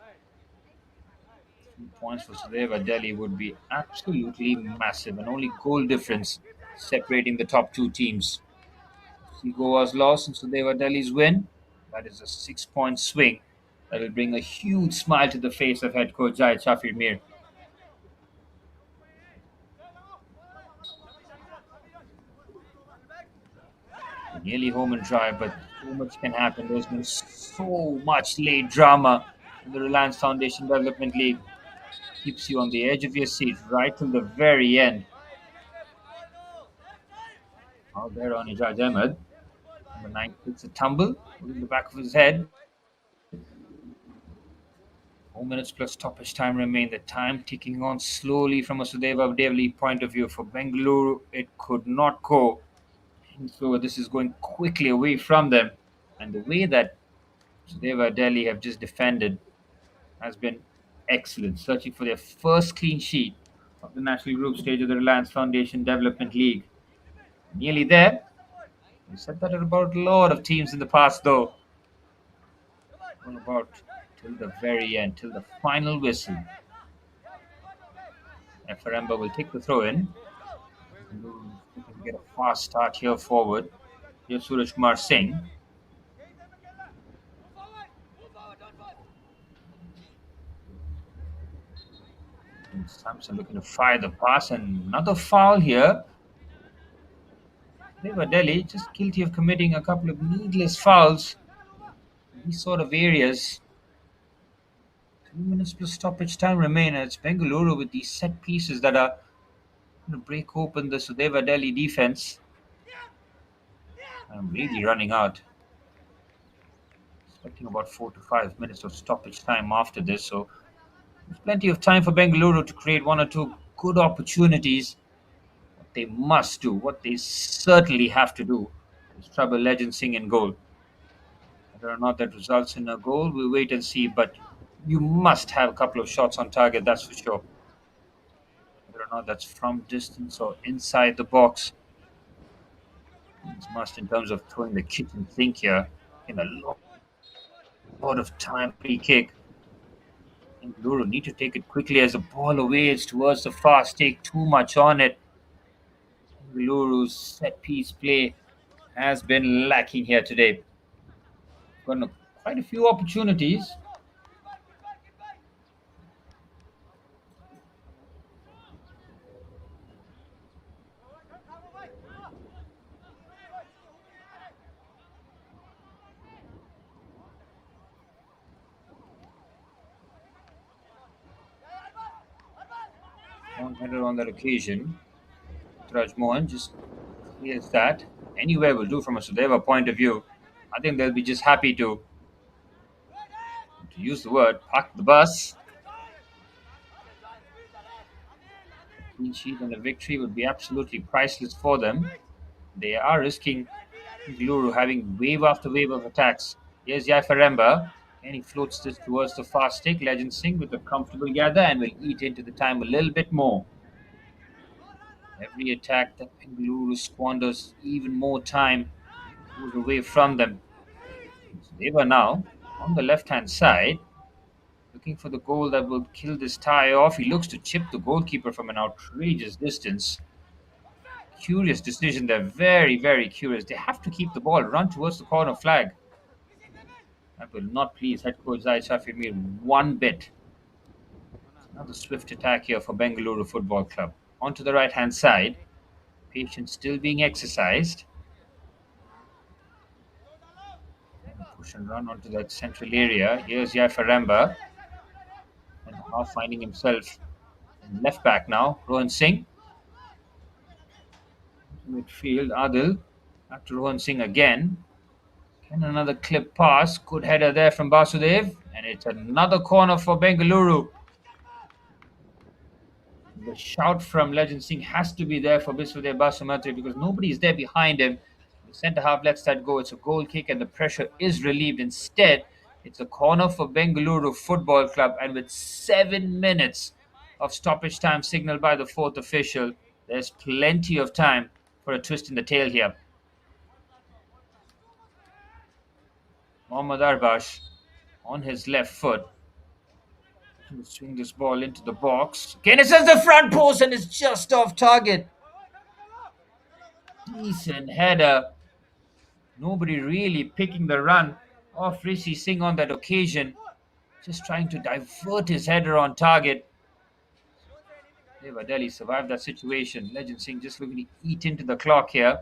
3 points for Sudeva Delhi would be absolutely massive, and only goal difference separating the top two teams. If Goa's loss and Sudeva Delhi's win, that is a 6 point swing that will bring a huge smile to the face of head coach Jai Shafir Mir. Nearly home and dry, but so much can happen. There's been so much late drama in the Reliance Foundation Development League. Keeps you on the edge of your seat right till the very end. Out there on Ijaz Ahmed. Number 9 takes a tumble in the back of his head. 4 minutes plus stoppage time remain. The time ticking on slowly from a Sudeva Delhi point of view. For Bengaluru, it could not go. So this is going quickly away from them. And the way that Sudeva Delhi have just defended has been excellent, searching for their first clean sheet of the national group stage of the Reliance Foundation Development League. Nearly there. We said that about a lot of teams in the past, though. All about till the very end, till the final whistle. Faremba will take the throw in. Get a fast start here forward. Here's Suraj Kumar Singh. And Samson looking to fire the pass, and another foul here. They were Delhi just guilty of committing a couple of needless fouls in these sort of areas. 3 minutes plus stoppage time remain. And it's Bengaluru with these set pieces that are going to break open the Sudeva Delhi defense. I'm really running out. Expecting about 4 to 5 minutes of stoppage time after this, so there's plenty of time for Bengaluru to create one or two good opportunities. What they must do, what they certainly have to do, is trouble Legend Singh in goal. Whether or not that results in a goal, we'll wait and see, but you must have a couple of shots on target, that's for sure. Whether or not that's from distance or inside the box, it's must in terms of throwing the kitchen sink here. In a lot of time, free kick. Bengaluru need to take it quickly as the ball waves towards the fast, take too much on it. Bengaluru's set piece play has been lacking here today. Got quite a few opportunities. One header on that occasion. Raj Mohan just clears that. Anywhere will do from a Sudeva point of view. I think they'll be just happy to use the word, park the bus. Clean sheet and a victory would be absolutely priceless for them. They are risking Bengaluru having wave after wave of attacks. Here's Yai Faremba, and he floats this towards the fast stick. Legend Singh with a comfortable gather and will eat into the time a little bit more. Every attack that Bengaluru squanders, even more time goes away from them. So they were now on the left-hand side, looking for the goal that will kill this tie off. He looks to chip the goalkeeper from an outrageous distance. Curious decision there, very, very curious. They have to keep the ball, run towards the corner flag. That will not please head coach Zahid Shafir Mir one bit. Another swift attack here for Bengaluru Football Club. onto the right-hand side. Patience still being exercised. Push and run onto that central area. Here's Yafaremba. And half finding himself in left back now. Rohan Singh. Midfield, Adil. After Rohan Singh again. And another clip pass. Good header there from Basudev. And it's another corner for Bengaluru. The shout from Legend Singh has to be there for Biswadev Basumatri because nobody is there behind him. The centre half lets that go. It's a goal kick and the pressure is relieved. Instead, it's a corner for Bengaluru Football Club. And with 7 minutes of stoppage time signaled by the fourth official, there's plenty of time for a twist in the tail here. Mohammad Arbash on his left foot. He'll swing this ball into the box. Again, it's at the front post and it's just off target. Decent header. Nobody really picking the run off Rishi Singh on that occasion. Just trying to divert his header on target. Sudeva Delhi survived that situation. Legend Singh just looking to eat into the clock here.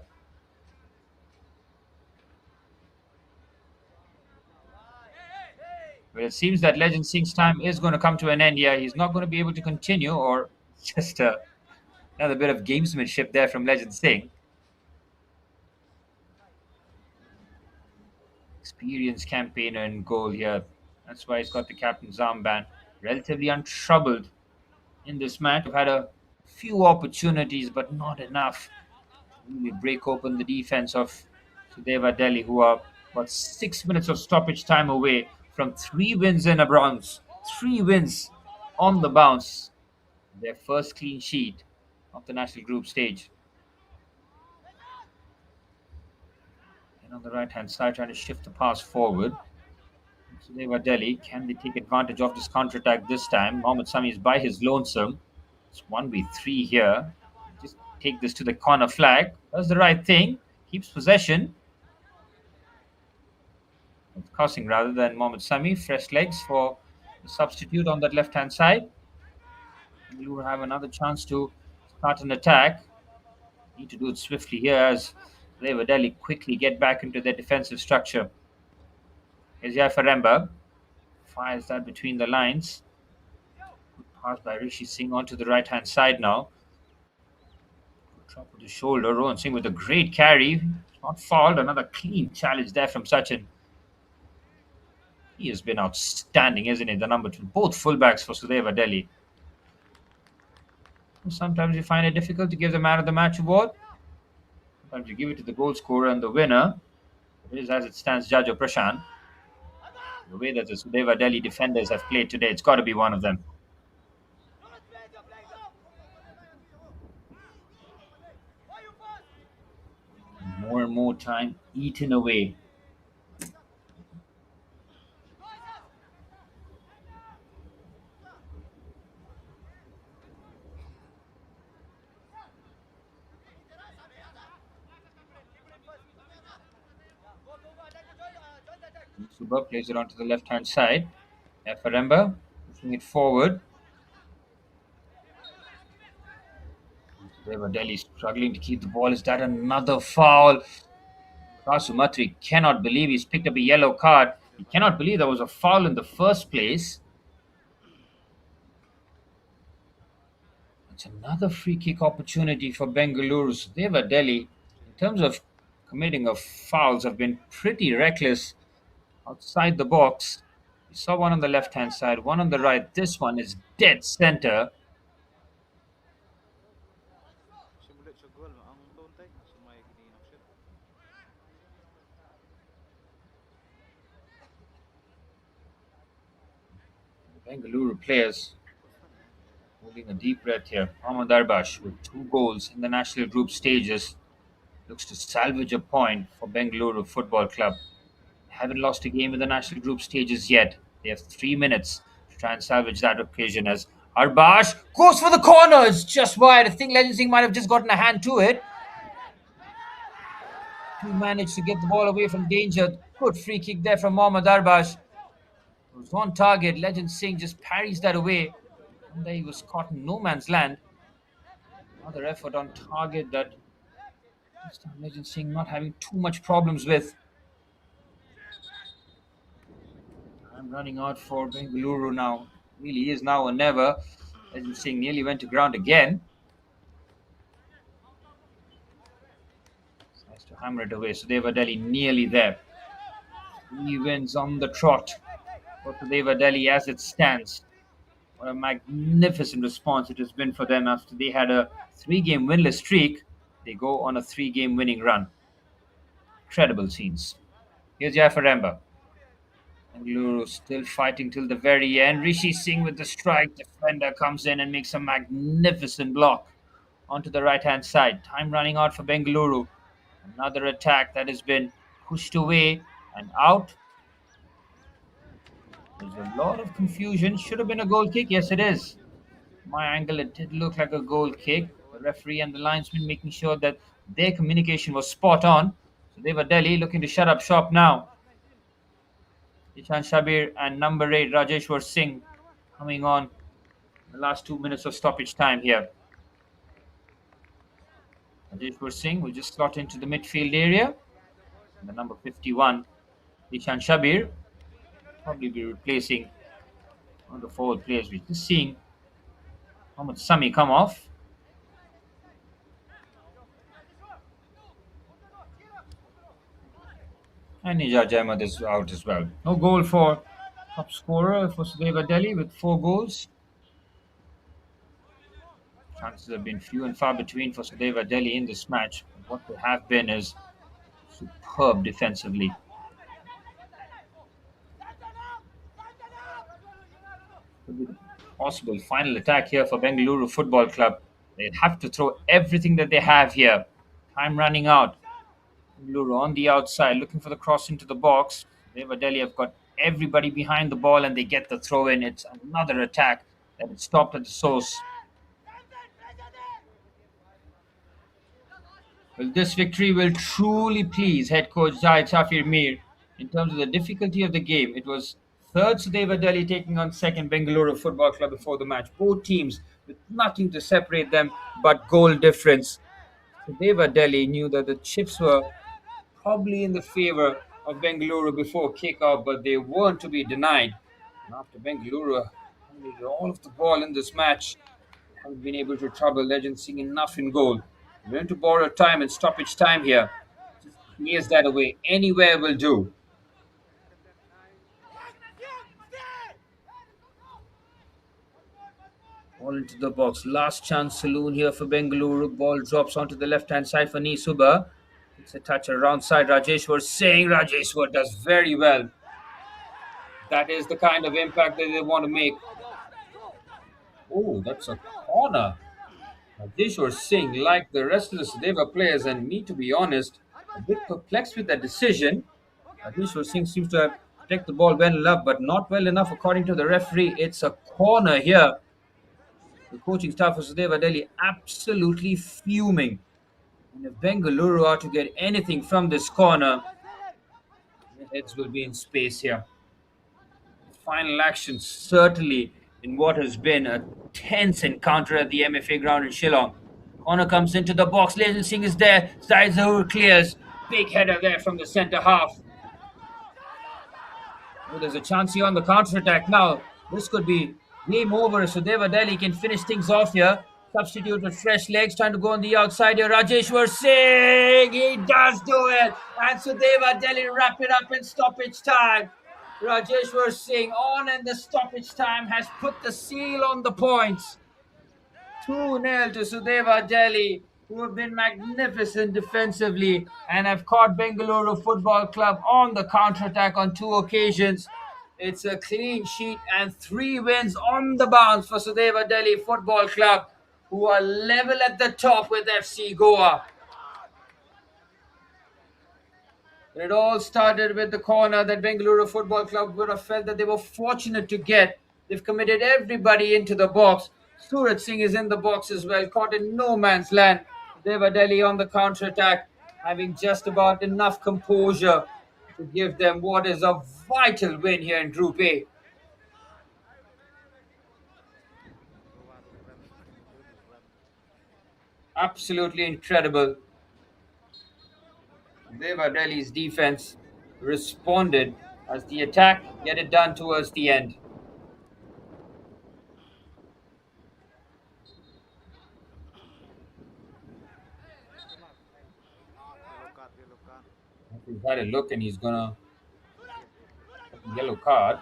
But it seems that Legend Singh's time is going to come to an end here. He's not going to be able to continue, or just another bit of gamesmanship there from Legend Singh. Experienced campaigner in goal here. That's why he's got the captain's armband. Relatively untroubled in this match. We've had a few opportunities, but not enough to really break open the defense of Sudeva Delhi, who are about 6 minutes of stoppage time away from 3 wins in a bounce. 3 wins on the bounce. Their first clean sheet of the national group stage. And on the right-hand side, trying to shift the pass forward. Sudeva Delhi, can they take advantage of this counter-attack this time? Mohammad Sami is by his lonesome. It's 1v3 here. Just take this to the corner flag. Does the right thing. Keeps possession. It's crossing rather than Mohammad Sami. Fresh legs for the substitute on that left-hand side. We will have another chance to start an attack. Need to do it swiftly here as Sudeva Delhi quickly get back into their defensive structure. Here's Yafaremba. Fires that between the lines. Good pass by Rishi Singh onto the right-hand side now. Good drop with the shoulder. Rohan Singh with a great carry. Not fouled. Another clean challenge there from Sachin. He has been outstanding, isn't he? The number 2. Both fullbacks for Sudeva Delhi. Sometimes you find it difficult to give the man of the match award. Sometimes you give it to the goal scorer and the winner. It is as it stands, Jajo Prashant. The way that the Sudeva Delhi defenders have played today, it's got to be one of them. More and more time eaten away. Suba plays it onto the left-hand side. Faremba pushing it forward. Sudeva Delhi struggling to keep the ball. Is that another foul? Rasumatri cannot believe he's picked up a yellow card. He cannot believe there was a foul in the first place. It's another free kick opportunity for Bengaluru. Sudeva Delhi, in terms of committing of fouls, have been pretty reckless outside the box. We saw one on the left-hand side, one on the right. This one is dead center. Bengaluru players holding a deep breath here. Mohammad Arbash with 2 goals in the national group stages looks to salvage a point for Bengaluru Football Club. Haven't lost a game in the national group stages yet. They have 3 minutes to try and salvage that occasion as Arbash goes for the corner. It's just wide. I think Legend Singh might have just gotten a hand to it. He managed to get the ball away from danger. Good free kick there from Mohammad Arbash. It was on target. Legend Singh just parries that away. And there he was caught in no man's land. Another effort on target that this time Legend Singh not having too much problems with. I'm running out for Bengaluru now. Really is now or never. Legend Singh nearly went to ground again. Nice to hammer it away. Sudeva Delhi nearly there. 3 wins on the trot for Sudeva Delhi as it stands. What a magnificent response it has been for them after they had a 3 game winless streak. They go on a 3 game winning run. Incredible scenes. Here's Jafaremba. Bengaluru still fighting till the very end. Rishi Singh with the strike. Defender comes in and makes a magnificent block onto the right hand side. Time running out for Bengaluru. Another attack that has been pushed away and out. There's a lot of confusion. Should have been a goal kick. Yes, it is. My angle, it did look like a goal kick. The referee and the linesman making sure that their communication was spot on. So they were Delhi looking to shut up shop now. Ishan Shabir and number 8 Rajeshwar Singh coming on the last 2 minutes of stoppage time here. Rajeshwar Singh will just slot into the midfield area. And the number 51, Ishan Shabir, probably be replacing one of the forward players. We're just seeing Mohammad Sami come off. And Nijaj Ahmed is out as well. No goal for top scorer for Sudeva Delhi with 4 goals. Chances have been few and far between for Sudeva Delhi in this match. What they have been is superb defensively. Could be the possible final attack here for Bengaluru Football Club. They'd have to throw everything that they have here. Time running out. Bengaluru on the outside looking for the cross into the box. Sudeva Delhi have got everybody behind the ball and they get the throw in. It's another attack that is stopped at the source. Well, this victory will truly please head coach Zahid Shafir Mir in terms of the difficulty of the game. It was third Sudeva Delhi taking on second Bengaluru Football Club before the match. Both teams with nothing to separate them but goal difference. Sudeva Delhi knew that the chips were probably in the favor of Bengaluru before kickoff, but they weren't to be denied. And after Bengaluru dominated all of the ball in this match, haven't been able to trouble Legend Singh enough in goal. We're going to borrow time and stoppage time here. Just clears that away. Anywhere will do. Ball into the box. Last chance saloon here for Bengaluru. Ball drops onto the left hand side for Nisuba. It's a touch around side. Rajeshwar Singh. Rajeshwar does very well. That is the kind of impact that they want to make. Oh, that's a corner. Rajeshwar Singh, like the rest of the Sudeva players, and me to be honest, a bit perplexed with that decision. Rajeshwar Singh seems to have protected the ball well enough, but not well enough according to the referee. It's a corner here. The coaching staff of Sudeva Delhi absolutely fuming. And if Bengaluru are to get anything from this corner, their heads will be in space here. Final action certainly in what has been a tense encounter at the MFA ground in Shillong. Corner comes into the box. Legend Singh is there. Zahid Zahoor clears. Big header there from the centre half. Oh, there's a chance here on the counter-attack now. This could be game over. So Sudeva Delhi can finish things off here. Substitute with fresh legs, trying to go on the outside here. Rajeshwar Singh, he does do it. And Sudeva Delhi wrap it up in stoppage time. Rajeshwar Singh on in the stoppage time has put the seal on the points. 2-0 to Sudeva Delhi, who have been magnificent defensively and have caught Bengaluru Football Club on the counter-attack on 2 occasions. It's a clean sheet and 3 wins on the bounce for Sudeva Delhi Football Club, who are level at the top with FC Goa. It all started with the corner that Bengaluru Football Club would have felt that they were fortunate to get. They've committed everybody into the box. Surat Singh is in the box as well, caught in no man's land. Deva Delhi on the counter-attack, having just about enough composure to give them what is a vital win here in Group A. Absolutely incredible. Sudeva Delhi's defense responded as the attack get it done towards the end. Yellow card, yellow card. He's had a look and he's gonna Okay. get the yellow card.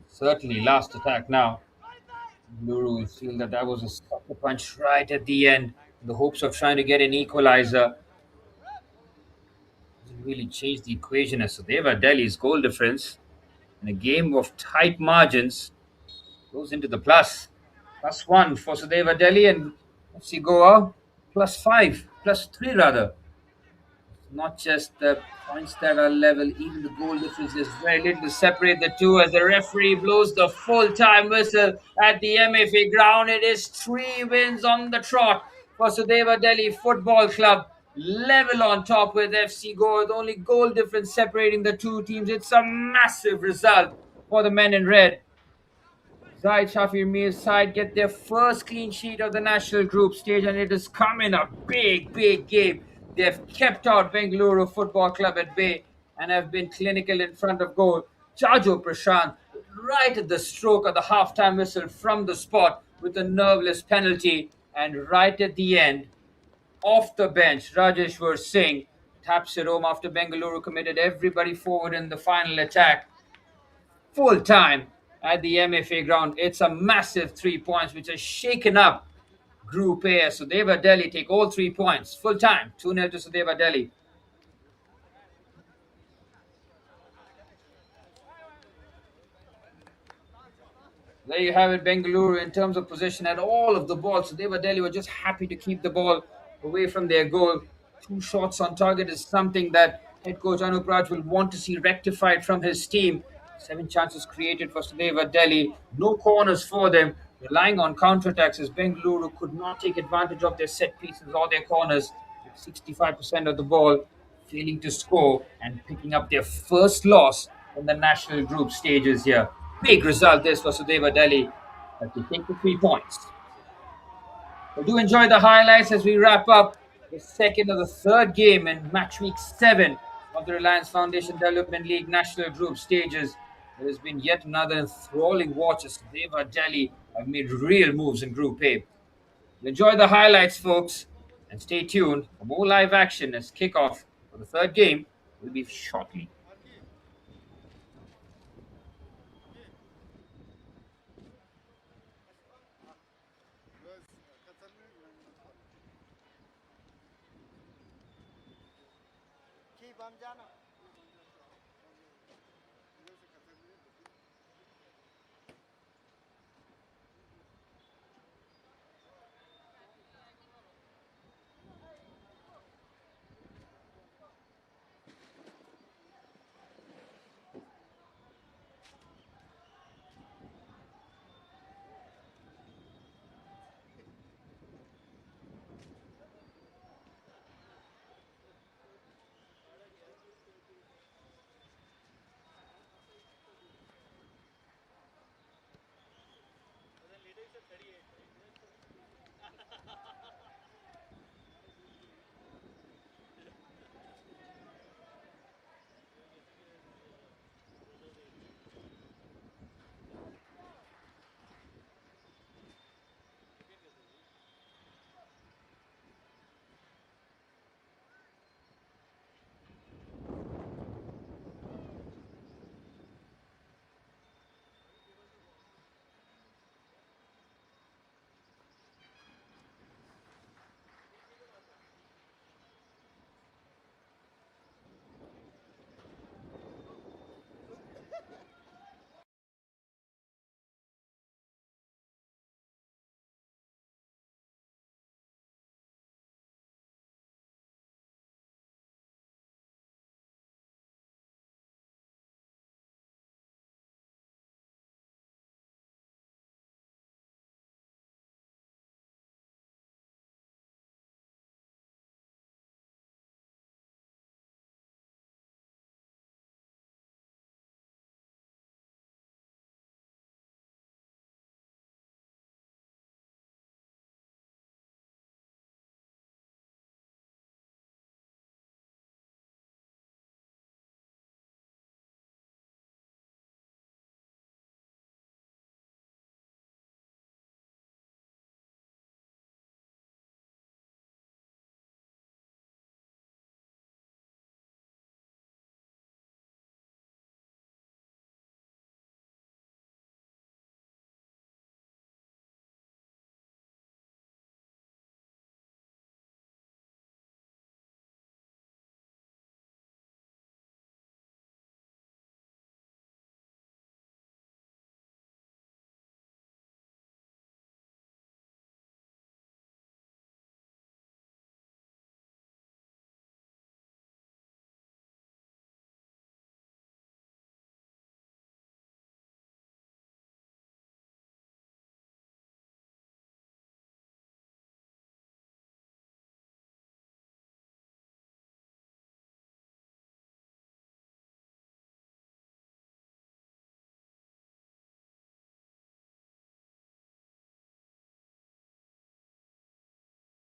Certainly last attack now. Bengaluru will feel that that was a sucker punch right at the end in the hopes of trying to get an equalizer. Doesn't really change the equation as Sudeva Delhi's goal difference in a game of tight margins goes into the plus. +1 for Sudeva Delhi and FC Goa +5, +3 rather. Not just the points that are level, even the goal difference is very little to separate the two as the referee blows the full time whistle at the MFA ground. It is 3 wins on the trot for Sudeva Delhi Football Club. Level on top with FC Goa, the only goal difference separating the two teams. It's a massive result for the men in red. Zaid Shafir Mir's side get their first clean sheet of the national group stage, and it has come in a big, big game. They've kept out Bengaluru Football Club at bay and have been clinical in front of goal. Chajo Prashant, right at the stroke of the halftime whistle from the spot with a nerveless penalty, and right at the end, off the bench, Rajeshwar Singh taps it home after Bengaluru committed everybody forward in the final attack full time at the MFA ground. It's a massive 3 points which has shaken up Group A. Sudeva Delhi take all 3 points. Full time, 2-0 to Sudeva Delhi. There you have it, Bengaluru in terms of possession had all of the ball. Sudeva Delhi were just happy to keep the ball away from their goal. 2 shots on target is something that head coach Anup Raj will want to see rectified from his team. 7 chances created for Sudeva Delhi, no corners for them. Relying on counterattacks as Bengaluru could not take advantage of their set pieces or their corners. 65% of the ball, failing to score and picking up their first loss in the national group stages here. Big result this for Sudeva Delhi as they take the 3 points. Well, do enjoy the highlights as we wrap up the second or the third game in match week 7 of the Reliance Foundation Development League national group stages. There has been yet another enthralling watch as Sudeva Delhi have made real moves in Group A. Enjoy the highlights, folks, and stay tuned for more live action as kickoff for the third game will be shortly. Because concern me, keep on jana.